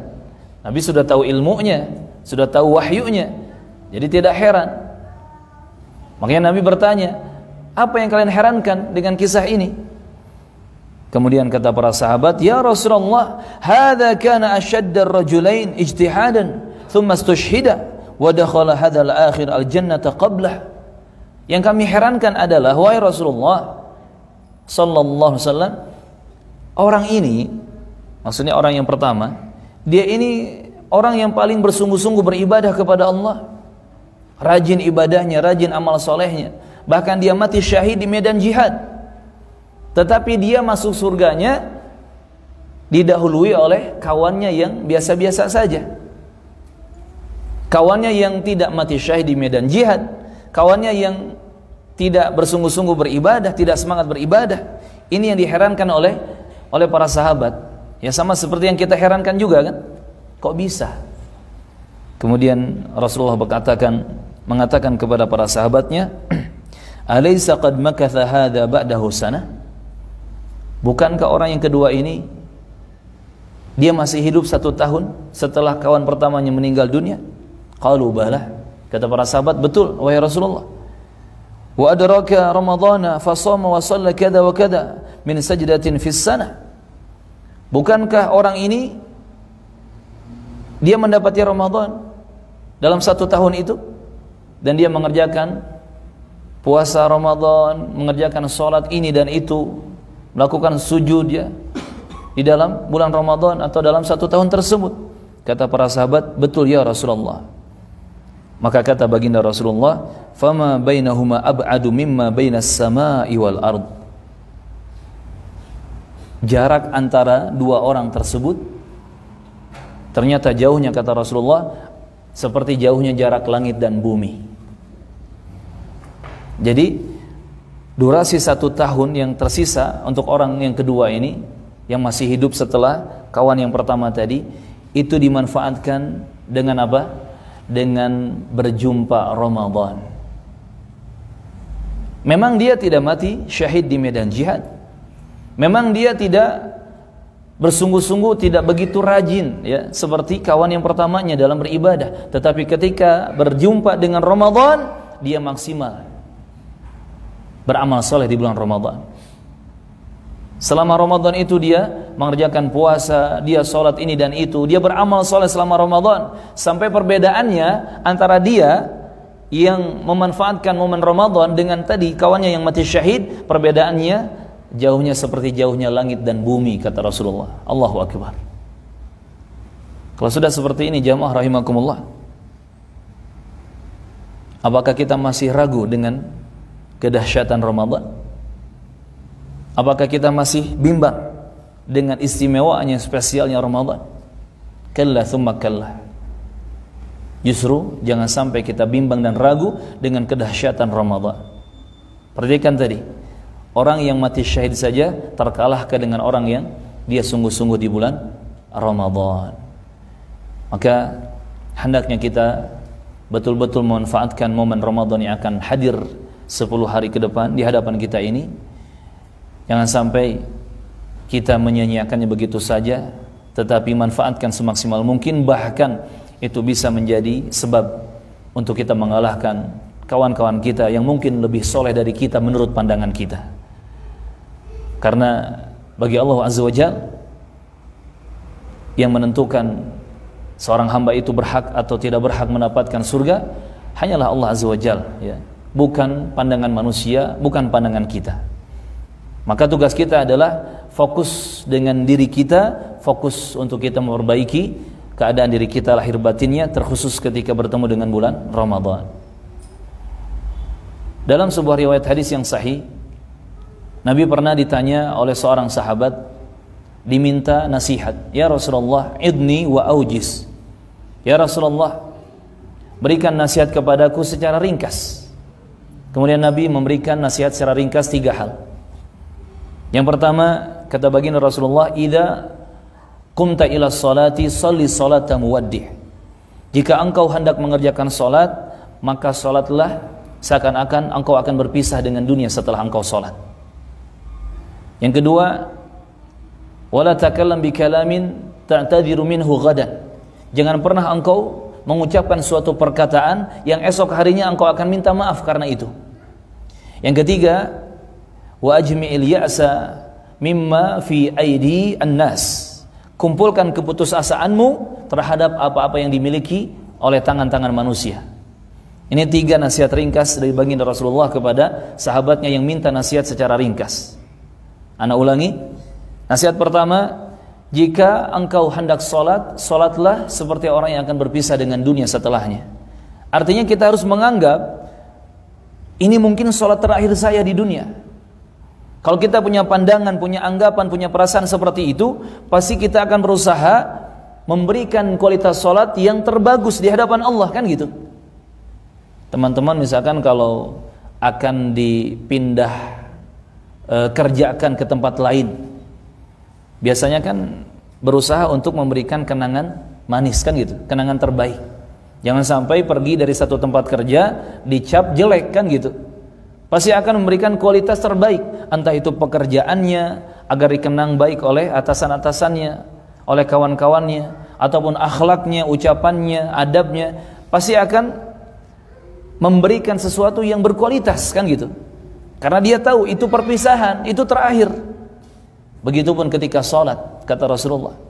Nabi sudah tahu ilmunya, sudah tahu wahyunya. Jadi tidak heran. Makanya Nabi bertanya, "Apa yang kalian herankan dengan kisah ini?" Kemudian kata para sahabat, "Ya Rasulullah, hadza kana ashadda ar-rajulain ijtihadan, thumma istushhida. Wa dakhala hadzal akhir al-jannata qablah." Yang kami herankan adalah, wahai Rasulullah sallallahu alaihi wasallam, orang ini, maksudnya orang yang pertama, dia ini orang yang paling bersungguh-sungguh beribadah kepada Allah, rajin ibadahnya, rajin amal solehnya, bahkan dia mati syahid di medan jihad. Tetapi dia masuk surganya didahului oleh kawannya yang biasa-biasa saja. Kawannya yang tidak mati syahid di medan jihad, kawannya yang tidak bersungguh-sungguh beribadah, tidak semangat beribadah. Ini yang diherankan oleh para sahabat. Ya sama seperti yang kita herankan juga kan. Kok bisa? Kemudian Rasulullah mengatakan kepada para sahabatnya, "Alaysa qad makatha hadza ba'dahu sanah?" Bukankah orang yang kedua ini dia masih hidup 1 tahun setelah kawan pertamanya meninggal dunia? Qalu bala. Kata para sahabat, betul wahai Rasulullah. Wa adraka ramadhana fa shama wa shalla kada wa kada min sajdatin fis sanah. Bukankah orang ini dia mendapati Ramadan dalam 1 tahun itu dan dia mengerjakan puasa Ramadan, mengerjakan sholat ini dan itu, melakukan sujud dia di dalam bulan Ramadan atau dalam 1 tahun tersebut? Kata para sahabat, betul ya Rasulullah. Maka kata baginda Rasulullah, "Fama bainahuma ab'adu mimma bainas sama'i wal ard." Jarak antara dua orang tersebut ternyata jauhnya, kata Rasulullah, seperti jauhnya jarak langit dan bumi. Jadi durasi 1 tahun yang tersisa untuk orang yang kedua ini, yang masih hidup setelah kawan yang pertama tadi, itu dimanfaatkan dengan apa? Dengan berjumpa Ramadan. Memang dia tidak mati syahid di medan jihad, memang dia tidak bersungguh-sungguh, tidak begitu rajin ya seperti kawan yang pertamanya dalam beribadah, tetapi ketika berjumpa dengan Ramadan dia maksimal beramal soleh di bulan Ramadan. Selama Ramadan itu dia mengerjakan puasa, dia sholat ini dan itu, dia beramal soleh selama Ramadan. Sampai perbedaannya antara dia yang memanfaatkan momen Ramadan dengan tadi kawannya yang mati syahid, perbedaannya jauhnya seperti jauhnya langit dan bumi, kata Rasulullah. Allahu Akbar. Kalau sudah seperti ini jamaah rahimakumullah, apakah kita masih ragu dengan kedahsyatan Ramadan? Apakah kita masih bimbang dengan istimewaannya, spesialnya Ramadan? Kalla thumma kalla. Justru jangan sampai kita bimbang dan ragu dengan kedahsyatan Ramadan. Perhatikan tadi, orang yang mati syahid saja terkalahkan dengan orang yang dia sungguh-sungguh di bulan Ramadan. Maka hendaknya kita betul-betul memanfaatkan momen Ramadan yang akan hadir 10 hari ke depan di hadapan kita ini. Jangan sampai kita menyia-nyiakannya begitu saja, tetapi manfaatkan semaksimal mungkin, bahkan itu bisa menjadi sebab untuk kita mengalahkan kawan-kawan kita yang mungkin lebih soleh dari kita menurut pandangan kita. Karena bagi Allah Azza wa Jalla yang menentukan seorang hamba itu berhak atau tidak berhak mendapatkan surga hanyalah Allah Azza wa Jalla, ya. Bukan pandangan manusia, bukan pandangan kita. Maka tugas kita adalah fokus dengan diri kita, fokus untuk kita memperbaiki keadaan diri kita lahir batinnya, terkhusus ketika bertemu dengan bulan Ramadan. Dalam sebuah riwayat hadis yang sahih, Nabi pernah ditanya oleh seorang sahabat, diminta nasihat, "Ya Rasulullah, idni wa aujiz." Ya Rasulullah, berikan nasihat kepadaku secara ringkas. Kemudian Nabi memberikan nasihat secara ringkas 3 hal. Yang pertama, kata baginda Rasulullah, idza qumta ila sholati sholli sholata muwaddih. Jika engkau hendak mengerjakan salat, maka salatlah seakan-akan engkau akan berpisah dengan dunia setelah engkau salat. Yang kedua, wala takallam bi kalamin ta'tadhiru minhu ghadan. Jangan pernah engkau mengucapkan suatu perkataan yang esok harinya engkau akan minta maaf karena itu. Yang ketiga, wa ajmi'il ya'sa mimma fi aidi an-nas. Kumpulkan keputusasaanmu terhadap apa-apa yang dimiliki oleh tangan-tangan manusia. Ini 3 nasihat ringkas dari baginda Rasulullah kepada sahabatnya yang minta nasihat secara ringkas. Ana ulangi. Nasihat pertama, jika engkau hendak sholat, sholatlah seperti orang yang akan berpisah dengan dunia setelahnya. Artinya kita harus menganggap ini mungkin sholat terakhir saya di dunia. Kalau kita punya pandangan, punya anggapan, punya perasaan seperti itu, pasti kita akan berusaha memberikan kualitas sholat yang terbagus di hadapan Allah, kan gitu. Teman-teman misalkan kalau akan dipindah kerjakan ke tempat lain, biasanya kan berusaha untuk memberikan kenangan manis, kan gitu, kenangan terbaik. Jangan sampai pergi dari satu tempat kerja dicap jelek, kan gitu. Pasti akan memberikan kualitas terbaik, entah itu pekerjaannya agar dikenang baik oleh atasan-atasannya, oleh kawan-kawannya, ataupun akhlaknya, ucapannya, adabnya. Pasti akan memberikan sesuatu yang berkualitas, kan gitu. Karena dia tahu itu perpisahan, itu terakhir. Begitupun ketika sholat, kata Rasulullah,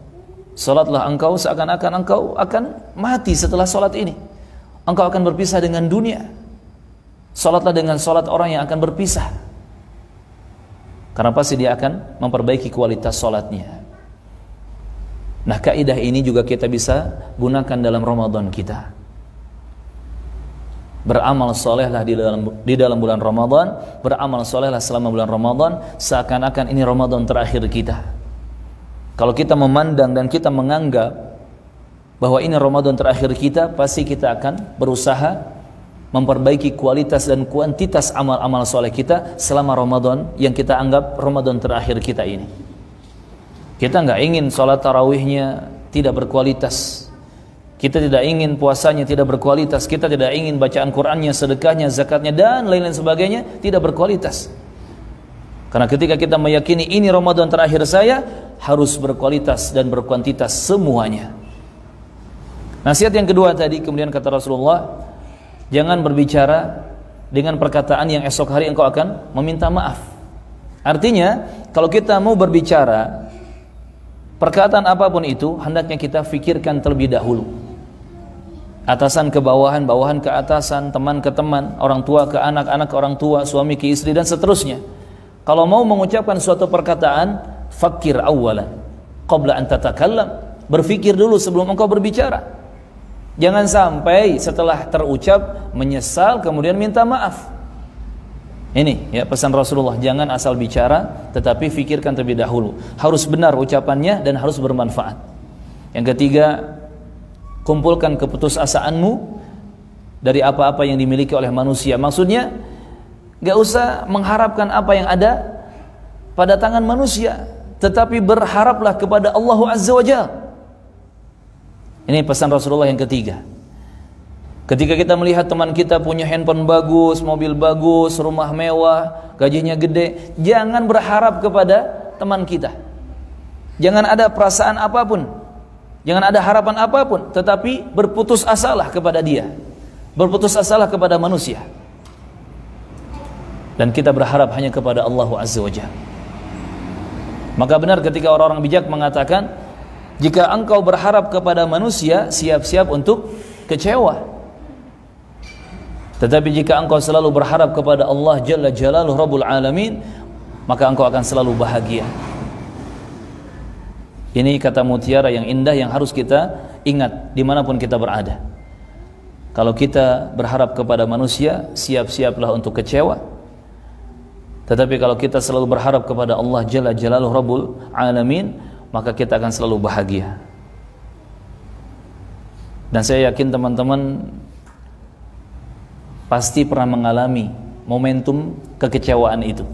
sholatlah engkau seakan-akan engkau akan mati setelah sholat ini. Engkau akan berpisah dengan dunia. Sholatlah dengan sholat orang yang akan berpisah, karena pasti dia akan memperbaiki kualitas sholatnya. Nah, kaidah ini juga kita bisa gunakan dalam Ramadan kita. Beramal solehlah di dalam bulan Ramadan, beramal solehlah selama bulan Ramadan, seakan-akan ini Ramadan terakhir kita. Kalau kita memandang dan kita menganggap bahwa ini Ramadan terakhir kita, pasti kita akan berusaha memperbaiki kualitas dan kuantitas amal-amal soleh kita selama Ramadan yang kita anggap Ramadan terakhir kita ini. Kita nggak ingin sholat tarawihnya tidak berkualitas, kita tidak ingin puasanya tidak berkualitas, kita tidak ingin bacaan Qur'annya, sedekahnya, zakatnya, dan lain-lain sebagainya tidak berkualitas. Karena ketika kita meyakini ini Ramadan terakhir saya, harus berkualitas dan berkuantitas semuanya. Nasihat yang kedua tadi, kemudian kata Rasulullah, jangan berbicara dengan perkataan yang esok hari engkau akan meminta maaf. Artinya, kalau kita mau berbicara, perkataan apapun itu, hendaknya kita fikirkan terlebih dahulu. Atasan ke bawahan, bawahan ke atasan, teman ke teman, orang tua ke anak, anak ke orang tua, suami ke istri, dan seterusnya. Kalau mau mengucapkan suatu perkataan, fakir awalan qabla an tatakallam. Berfikir dulu sebelum engkau berbicara. Jangan sampai setelah terucap menyesal kemudian minta maaf. Ini ya pesan Rasulullah, jangan asal bicara tetapi fikirkan terlebih dahulu. Harus benar ucapannya dan harus bermanfaat. Yang ketiga, kumpulkan keputusasaanmu dari apa-apa yang dimiliki oleh manusia. Maksudnya gak usah mengharapkan apa yang ada pada tangan manusia, tetapi berharaplah kepada Allah Azza wa Jalla. Ini pesan Rasulullah yang ketiga. Ketika kita melihat teman kita punya handphone bagus, mobil bagus, rumah mewah, gajinya gede, jangan berharap kepada teman kita. Jangan ada perasaan apapun, jangan ada harapan apapun, tetapi berputus asalah kepada dia, berputus asalah kepada manusia, dan kita berharap hanya kepada Allah Azza wa Jalla. Maka benar ketika orang-orang bijak mengatakan, jika engkau berharap kepada manusia, siap-siap untuk kecewa. Tetapi jika engkau selalu berharap kepada Allah Jalla Jalaluhu Rabbul Alamin, maka engkau akan selalu bahagia. Ini kata mutiara yang indah yang harus kita ingat dimanapun kita berada. Kalau kita berharap kepada manusia, siap-siaplah untuk kecewa. Tetapi kalau kita selalu berharap kepada Allah Jalla Jalaluhu Rabbul Alamin, maka kita akan selalu bahagia. Dan saya yakin teman-teman pasti pernah mengalami momentum kekecewaan itu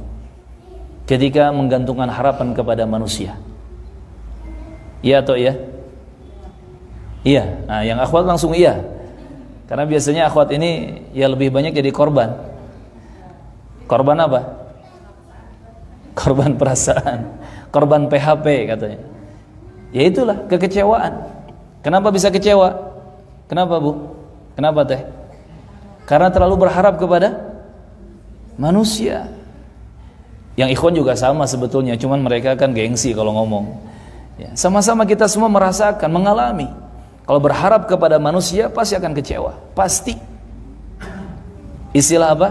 ketika menggantungkan harapan kepada manusia. Iya atau iya? Iya. Nah, yang akhwat langsung iya. Karena biasanya akhwat ini ya lebih banyak jadi korban. Korban apa? Korban perasaan, korban PHP katanya. Ya itulah kekecewaan. Kenapa bisa kecewa? Kenapa Bu? Kenapa Teh? Karena terlalu berharap kepada manusia. Yang ikhwan juga sama sebetulnya, cuman mereka kan gengsi kalau ngomong. Ya, sama-sama kita semua merasakan, mengalami. Kalau berharap kepada manusia pasti akan kecewa, pasti. Istilah apa?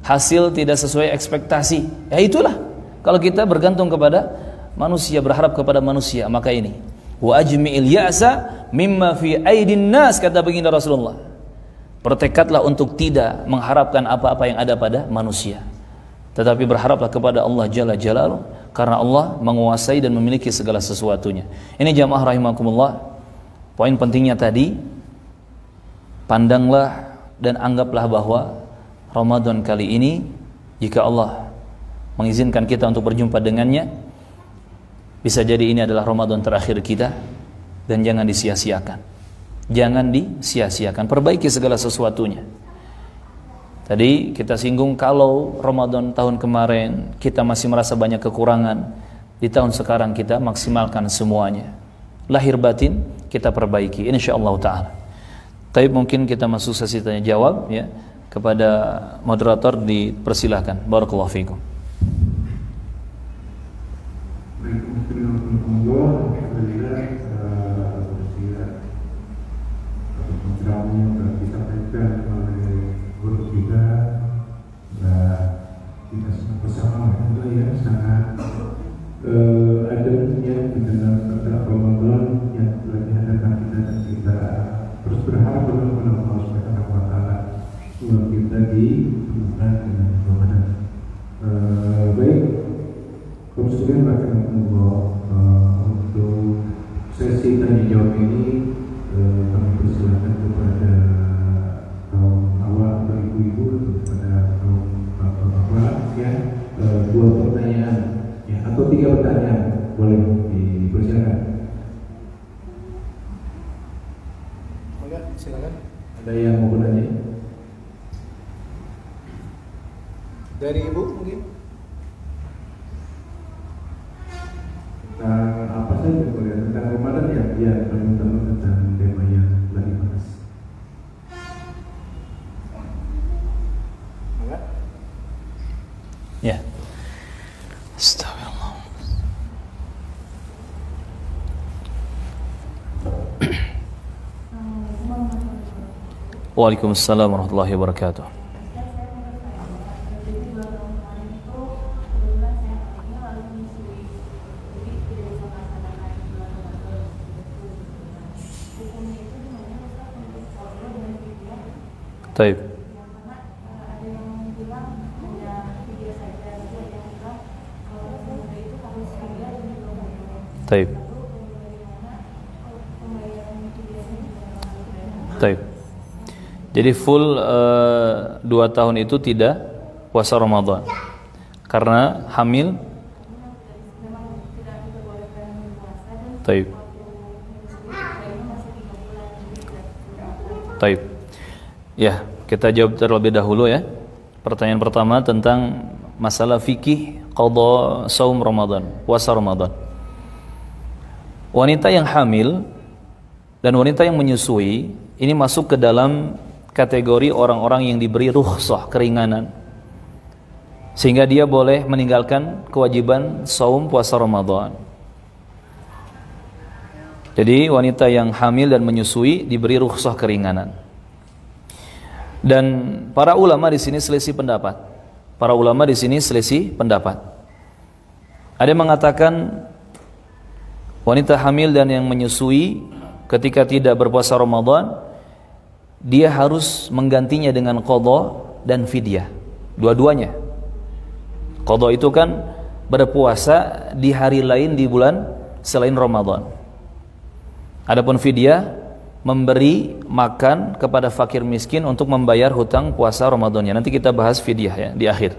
Hasil tidak sesuai ekspektasi. Ya itulah. Kalau kita bergantung kepada manusia, berharap kepada manusia, maka ini. Wa ajmi'il ya'sa mimma fi aidin nas, kata baginda Rasulullah. Bertekadlah untuk tidak mengharapkan apa-apa yang ada pada manusia, tetapi berharaplah kepada Allah Jalla Jalaluhu, karena Allah menguasai dan memiliki segala sesuatunya. Ini jamaah rahimakumullah, poin pentingnya tadi. Pandanglah dan anggaplah bahwa Ramadan kali ini, jika Allah mengizinkan kita untuk berjumpa dengannya, bisa jadi ini adalah Ramadan terakhir kita, dan jangan disia-siakan. Jangan disia-siakan, perbaiki segala sesuatunya. Tadi kita singgung kalau Ramadan tahun kemarin kita masih merasa banyak kekurangan, di tahun sekarang kita maksimalkan semuanya. Lahir batin kita perbaiki insyaallah taala. Tapi mungkin kita masuk sesi tanya jawab ya. Kepada moderator dipersilahkan. Barakallahu fikum. adanya menjelang Ramadan yang telah diadakan kita, dan kita terus berharap kepada Allah Subhanahu wa taala bahwa kita dipertemukan dengan Ramadan. Baik, kaum sekalian rahimakumullah, untuk sesi tanya jawab ini kami persilakan kepada kaum awam atau ibu-ibu atau kepada kaum bapak-bapak ya, 2 pertanyaan ya, atau 3 pertanyaan boleh dipersilakan. Boleh, silakan. Ada yang mau bertanya? Dari ibu mungkin? Tentang apa saja boleh? Tentang Ramadan ya? Ya, paling utama tentang tema yang lagi panas. Enggak? Ya. Astagfirullah. Waalaikumsalam warahmatullahi wabarakatuh. Taib. Taib. Taib. Jadi full 2 tahun itu tidak puasa Ramadan karena hamil. Taib. Taib. Ya, kita jawab terlebih dahulu ya. Pertanyaan pertama tentang masalah fikih qadha saum Ramadan, puasa Ramadan. Wanita yang hamil dan wanita yang menyusui ini masuk ke dalam kategori orang-orang yang diberi rukhsah, keringanan, sehingga dia boleh meninggalkan kewajiban saum puasa Ramadan. Jadi wanita yang hamil dan menyusui diberi rukhsah, keringanan. Dan para ulama di sini selisih pendapat. Para ulama di sini selisih pendapat. Ada yang mengatakan wanita hamil dan yang menyusui ketika tidak berpuasa Ramadan, dia harus menggantinya dengan qadha dan fidyah, dua-duanya. Qadha itu kan berpuasa di hari lain di bulan selain Ramadan. Adapun fidyah memberi makan kepada fakir miskin untuk membayar hutang puasa Ramadannya. Nanti kita bahas fidyah ya di akhir.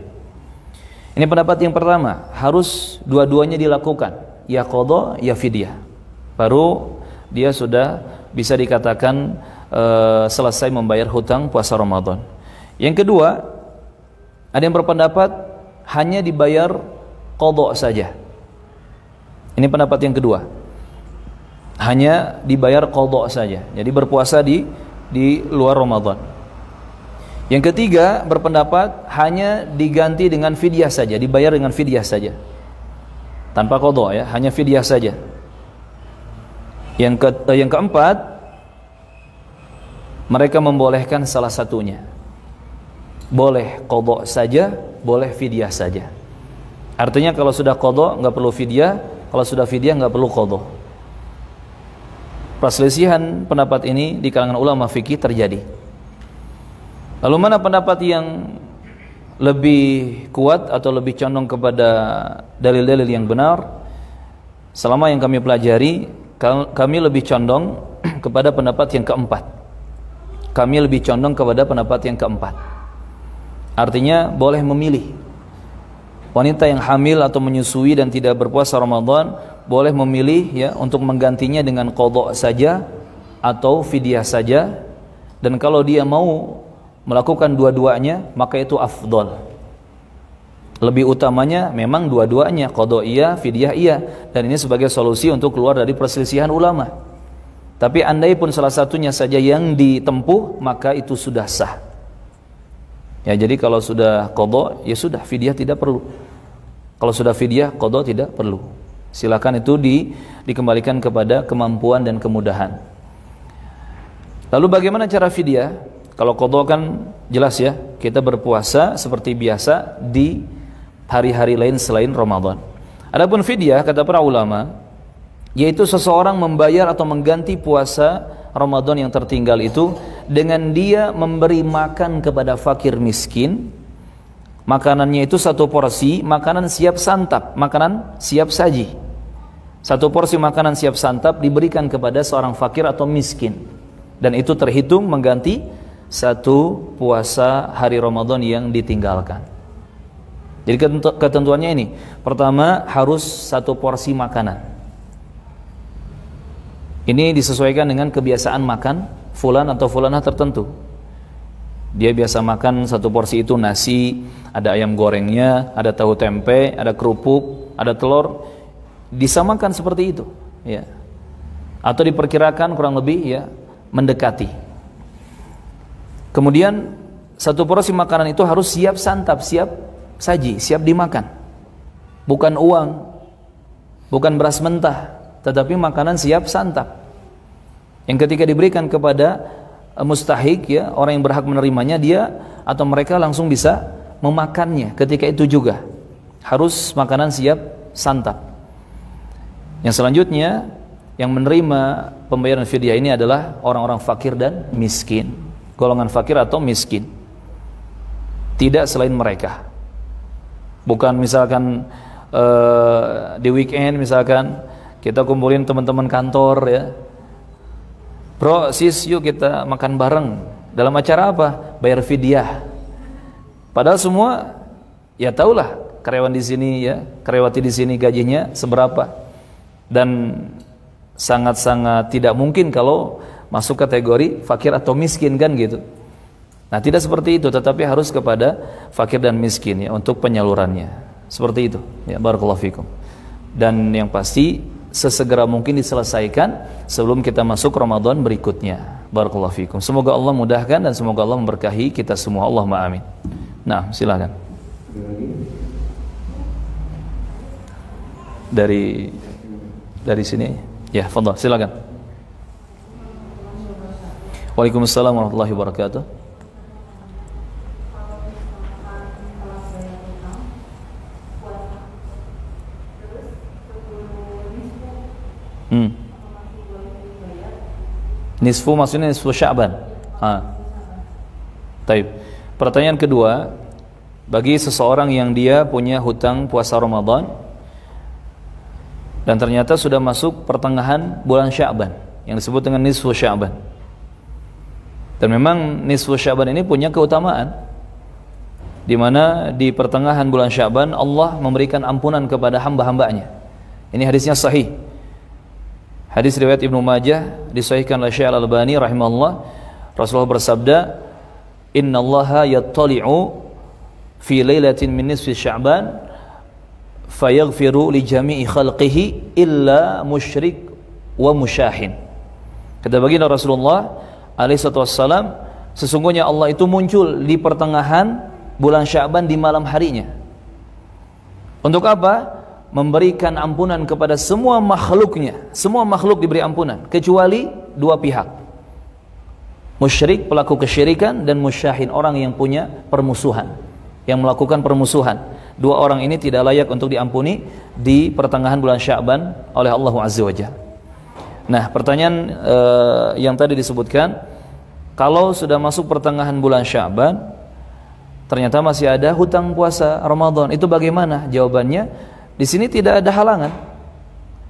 Ini pendapat yang pertama, harus dua-duanya dilakukan, ya qadha ya fidyah. Baru dia sudah bisa dikatakan selesai membayar hutang puasa Ramadan. Yang kedua, ada yang berpendapat hanya dibayar qadha saja. Ini pendapat yang kedua. Hanya dibayar qadha saja. Jadi berpuasa di luar Ramadan. Yang ketiga berpendapat hanya diganti dengan fidyah saja, dibayar dengan fidyah saja. Tanpa qadha ya, hanya fidyah saja. Yang keempat, mereka membolehkan salah satunya. Boleh qadha saja, boleh fidyah saja. Artinya kalau sudah qadha nggak perlu fidyah, kalau sudah fidyah nggak perlu qadha. Perselisihan pendapat ini di kalangan ulama fikih terjadi. Lalu mana pendapat yang lebih kuat atau lebih condong kepada dalil-dalil yang benar? Selama yang kami pelajari, kami lebih condong kepada pendapat yang keempat. Kami lebih condong kepada pendapat yang keempat. Artinya boleh memilih. Wanita yang hamil atau menyusui dan tidak berpuasa Ramadan boleh memilih ya untuk menggantinya dengan qadha saja atau fidyah saja. Dan kalau dia mau melakukan dua-duanya, maka itu afdal. Lebih utamanya memang dua-duanya, qadha iya, fidyah iya. Dan ini sebagai solusi untuk keluar dari perselisihan ulama. Tapi andai pun salah satunya saja yang ditempuh, maka itu sudah sah. Ya, jadi kalau sudah qadha, ya sudah, fidyah tidak perlu. Kalau sudah fidyah, qadha tidak perlu. Silakan itu dikembalikan kepada kemampuan dan kemudahan. Lalu bagaimana cara fidyah? Kalau qadha kan jelas ya, kita berpuasa seperti biasa di hari-hari lain selain Ramadan. Adapun fidyah kata para ulama, yaitu seseorang membayar atau mengganti puasa Ramadan yang tertinggal itu dengan dia memberi makan kepada fakir miskin. Makanannya itu satu porsi, makanan siap santap, makanan siap saji. Satu porsi makanan siap santap diberikan kepada seorang fakir atau miskin. Dan itu terhitung mengganti satu puasa hari Ramadan yang ditinggalkan. Jadi ketentuannya ini, pertama harus satu porsi makanan. Ini disesuaikan dengan kebiasaan makan fulan atau fulanah tertentu. Dia biasa makan satu porsi itu nasi, ada ayam gorengnya, ada tahu tempe, ada kerupuk, ada telur, disamakan seperti itu, ya. Atau diperkirakan kurang lebih ya mendekati. Kemudian satu porsi makanan itu harus siap santap, siap saji, siap dimakan. Bukan uang, bukan beras mentah, tetapi makanan siap santap. Yang ketika diberikan kepada mustahik ya, orang yang berhak menerimanya, dia atau mereka langsung bisa memakannya ketika itu juga. Harus makanan siap santap. Yang selanjutnya yang menerima pembayaran fidyah ini adalah orang-orang fakir dan miskin. Golongan fakir atau miskin, tidak selain mereka. Bukan misalkan di weekend misalkan kita kumpulin teman-teman kantor ya, bro sis yuk kita makan bareng. Dalam acara apa? Bayar fidyah. Padahal semua ya tahulah karyawan di sini ya, karyawati di sini gajinya seberapa, dan sangat-sangat tidak mungkin kalau masuk kategori fakir atau miskin kan gitu. Nah tidak seperti itu, tetapi harus kepada fakir dan miskin ya untuk penyalurannya. Seperti itu ya, barakallahu fikum. Dan yang pasti sesegera mungkin diselesaikan sebelum kita masuk Ramadan berikutnya. Barakallahu fikum. Semoga Allah mudahkan dan semoga Allah memberkahi kita semua. Allahumma amin. Nah silakan. Dari sini ya, fadhal silakan. Waalaikumsalam warahmatullahi wabarakatuh. Nisfu maksudnya nisfu Sya'ban. Taib. Pertanyaan kedua, bagi seseorang yang dia punya hutang puasa Ramadan dan ternyata sudah masuk pertengahan bulan Sya'ban yang disebut dengan nisfu Sya'ban. Dan memang nisfu Sya'ban ini punya keutamaan, di mana di pertengahan bulan Sya'ban Allah memberikan ampunan kepada hamba-hambanya. Ini hadisnya sahih. Hadis riwayat Ibnu Majah disahihkan oleh Syekh Al-Albani rahimahullah. Rasulullah bersabda, "Innallaha yattali'u fi lailatin min nisfi Sya'ban fayaghfiru li jami'i khalqihi illa musyrik wa musyahin." Kata baginda Rasulullah alaihi wassalam, sesungguhnya Allah itu muncul di pertengahan bulan Sya'ban di malam harinya. Untuk apa? Memberikan ampunan kepada semua makhluknya. Semua makhluk diberi ampunan kecuali dua pihak, musyrik, pelaku kesyirikan, dan musyahin, orang yang punya permusuhan, yang melakukan permusuhan. Dua orang ini tidak layak untuk diampuni di pertengahan bulan Sya'ban oleh Allah Azza wa Jalla. Nah, pertanyaan yang tadi disebutkan, kalau sudah masuk pertengahan bulan Sya'ban ternyata masih ada hutang puasa Ramadan, itu bagaimana? Jawabannya, di sini tidak ada halangan.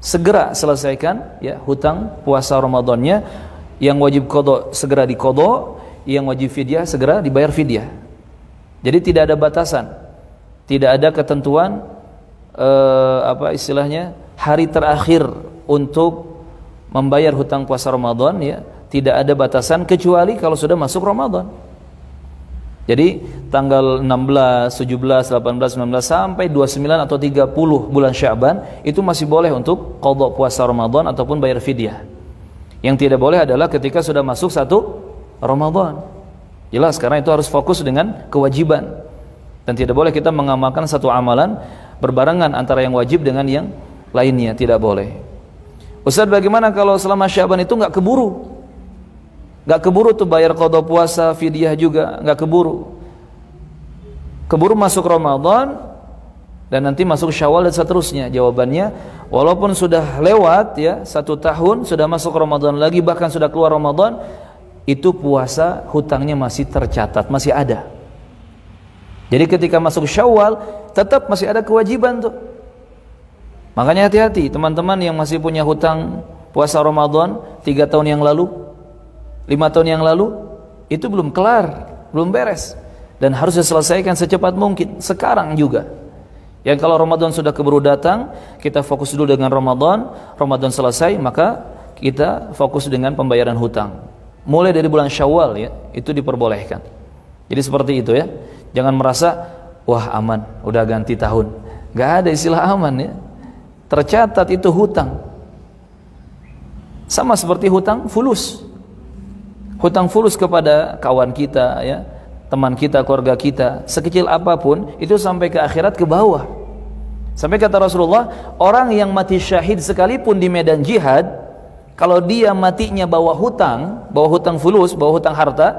Segera selesaikan ya hutang puasa Ramadannya. Yang wajib qada segera diqada, yang wajib fidyah segera dibayar fidyah. Jadi tidak ada batasan, tidak ada ketentuan hari terakhir untuk membayar hutang puasa Ramadan, ya, tidak ada batasan kecuali kalau sudah masuk Ramadan. Jadi tanggal 16, 17, 18, 19 sampai 29 atau 30 bulan Sya'ban itu masih boleh untuk qada puasa Ramadan ataupun bayar fidyah. Yang tidak boleh adalah ketika sudah masuk satu Ramadan. Jelas, karena itu harus fokus dengan kewajiban. Dan tidak boleh kita mengamalkan satu amalan berbarengan antara yang wajib dengan yang lainnya, tidak boleh. Ustaz, bagaimana kalau selama Sya'ban itu nggak keburu? Nggak keburu tuh bayar qada puasa, fidyah juga nggak keburu. Keburu masuk Ramadan dan nanti masuk Syawal dan seterusnya. Jawabannya, walaupun sudah lewat ya 1 tahun, sudah masuk Ramadan lagi, bahkan sudah keluar Ramadan, itu puasa hutangnya masih tercatat, masih ada. Jadi ketika masuk Syawal tetap masih ada kewajiban tuh. Makanya hati-hati teman-teman yang masih punya hutang puasa Ramadan 3 tahun yang lalu, 5 tahun yang lalu, itu belum kelar, belum beres, dan harus diselesaikan secepat mungkin sekarang juga. Yang kalau Ramadan sudah keburu datang, kita fokus dulu dengan Ramadan. Ramadan selesai, maka kita fokus dengan pembayaran hutang. Mulai dari bulan Syawal ya, itu diperbolehkan. Jadi seperti itu ya. Jangan merasa wah aman, udah ganti tahun. Gak ada istilah aman ya. Tercatat itu hutang. Sama seperti hutang fulus. Hutang fulus kepada kawan kita ya, teman kita, keluarga kita, sekecil apapun itu sampai ke akhirat ke bawah. Sampai kata Rasulullah, orang yang mati syahid sekalipun di medan jihad, kalau dia matinya bawa hutang fulus, bawa hutang harta,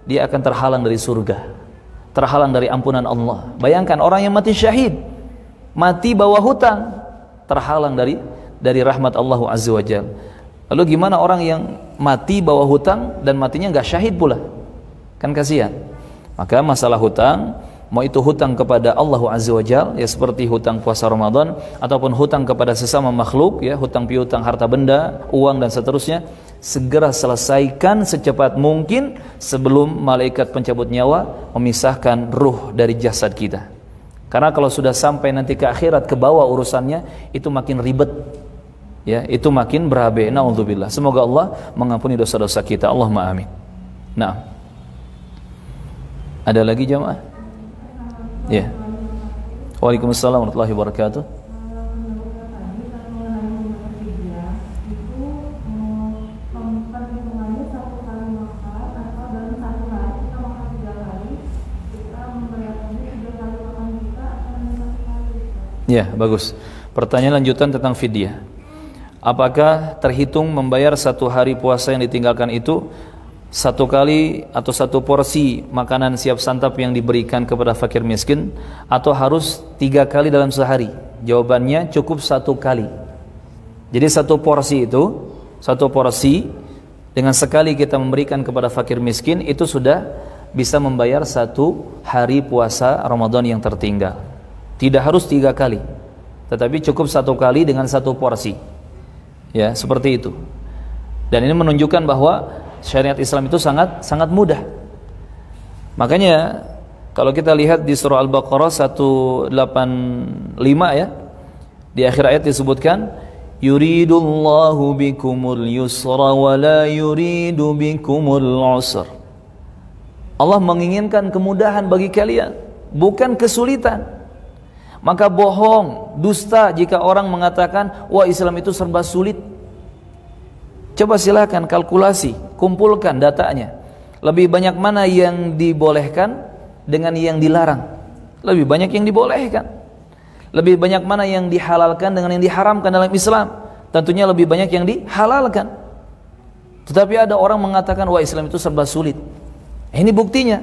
dia akan terhalang dari surga, terhalang dari ampunan Allah. Bayangkan orang yang mati syahid, mati bawa hutang, terhalang dari rahmat Allah Azza wa Jalla. Lalu gimana orang yang mati bawa hutang dan matinya nggak syahid pula? Kan kasihan. Maka masalah hutang, mau itu hutang kepada Allah Azza wa Jalla ya seperti hutang puasa Ramadan, ataupun hutang kepada sesama makhluk ya, hutang piutang harta benda, uang dan seterusnya, segera selesaikan secepat mungkin sebelum malaikat pencabut nyawa memisahkan ruh dari jasad kita. Karena kalau sudah sampai nanti ke akhirat ke bawah urusannya, itu makin ribet. Ya, itu makin berabe. Na'udzubillah. Semoga Allah mengampuni dosa-dosa kita. Allahumma amin. Nah, ada lagi jamaah? Ya. Waalaikumsalam warahmatullahi wabarakatuh. Ya, bagus. Pertanyaan lanjutan tentang fidyah. Apakah terhitung membayar 1 hari puasa yang ditinggalkan itu 1 kali atau 1 porsi makanan siap santap yang diberikan kepada fakir miskin, atau harus 3 kali dalam sehari? Jawabannya cukup 1 kali. Jadi 1 porsi itu, 1 porsi dengan sekali kita memberikan kepada fakir miskin, itu sudah bisa membayar 1 hari puasa Ramadan yang tertinggal. Tidak harus 3 kali, tetapi cukup 1 kali dengan 1 porsi. Ya, seperti itu. Dan ini menunjukkan bahwa Syariat Islam itu sangat mudah. Makanya kalau kita lihat di surah Al-Baqarah 185 ya, di akhir ayat disebutkan yuridullahu bikumul yusra wa la yuridu bikumul usra. Allah menginginkan kemudahan bagi kalian, bukan kesulitan. Maka bohong, dusta jika orang mengatakan wah Islam itu serba sulit. Coba silakan kalkulasi, kumpulkan datanya. Lebih banyak mana yang dibolehkan dengan yang dilarang? Lebih banyak yang dibolehkan. Lebih banyak mana yang dihalalkan dengan yang diharamkan dalam Islam? Tentunya lebih banyak yang dihalalkan. Tetapi ada orang mengatakan wah Islam itu serba sulit. Ini buktinya.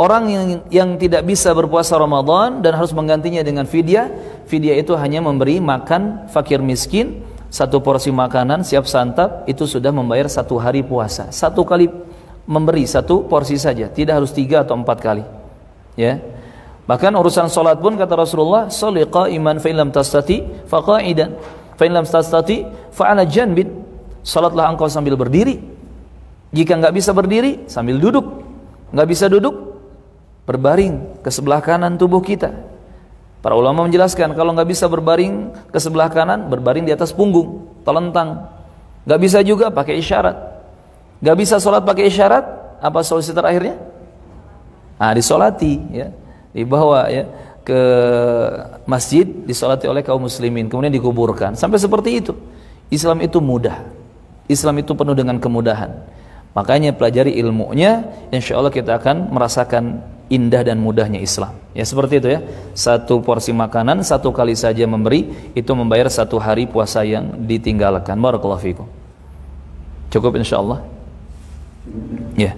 Orang yang tidak bisa berpuasa Ramadan dan harus menggantinya dengan fidyah. Fidyah itu hanya memberi makan fakir miskin, satu porsi makanan siap santap, itu sudah membayar 1 hari puasa. 1 kali memberi 1 porsi saja, tidak harus 3 atau 4 kali. Ya. Bahkan urusan salat pun kata Rasulullah, sholli qa'iman fa in lam tastati fa qa'idan, fa in lam tastati fa 'ala janbin. Salatlah engkau sambil berdiri. Jika enggak bisa berdiri, sambil duduk. Enggak bisa duduk, berbaring ke sebelah kanan tubuh kita. Para ulama menjelaskan kalau nggak bisa berbaring ke sebelah kanan, berbaring di atas punggung, telentang. Nggak bisa juga pakai isyarat. Nggak bisa sholat pakai isyarat, apa solusi terakhirnya? Disolati, ya, dibawa ya ke masjid, disolati oleh kaum muslimin, kemudian dikuburkan. Sampai seperti itu. Islam itu mudah. Islam itu penuh dengan kemudahan. Makanya pelajari ilmunya, insya Allah kita akan merasakan indah dan mudahnya Islam. Ya seperti itu ya. 1 porsi makanan 1 kali saja memberi, itu membayar 1 hari puasa yang ditinggalkan. Barakallahu fikum. Cukup insya Allah. Ya.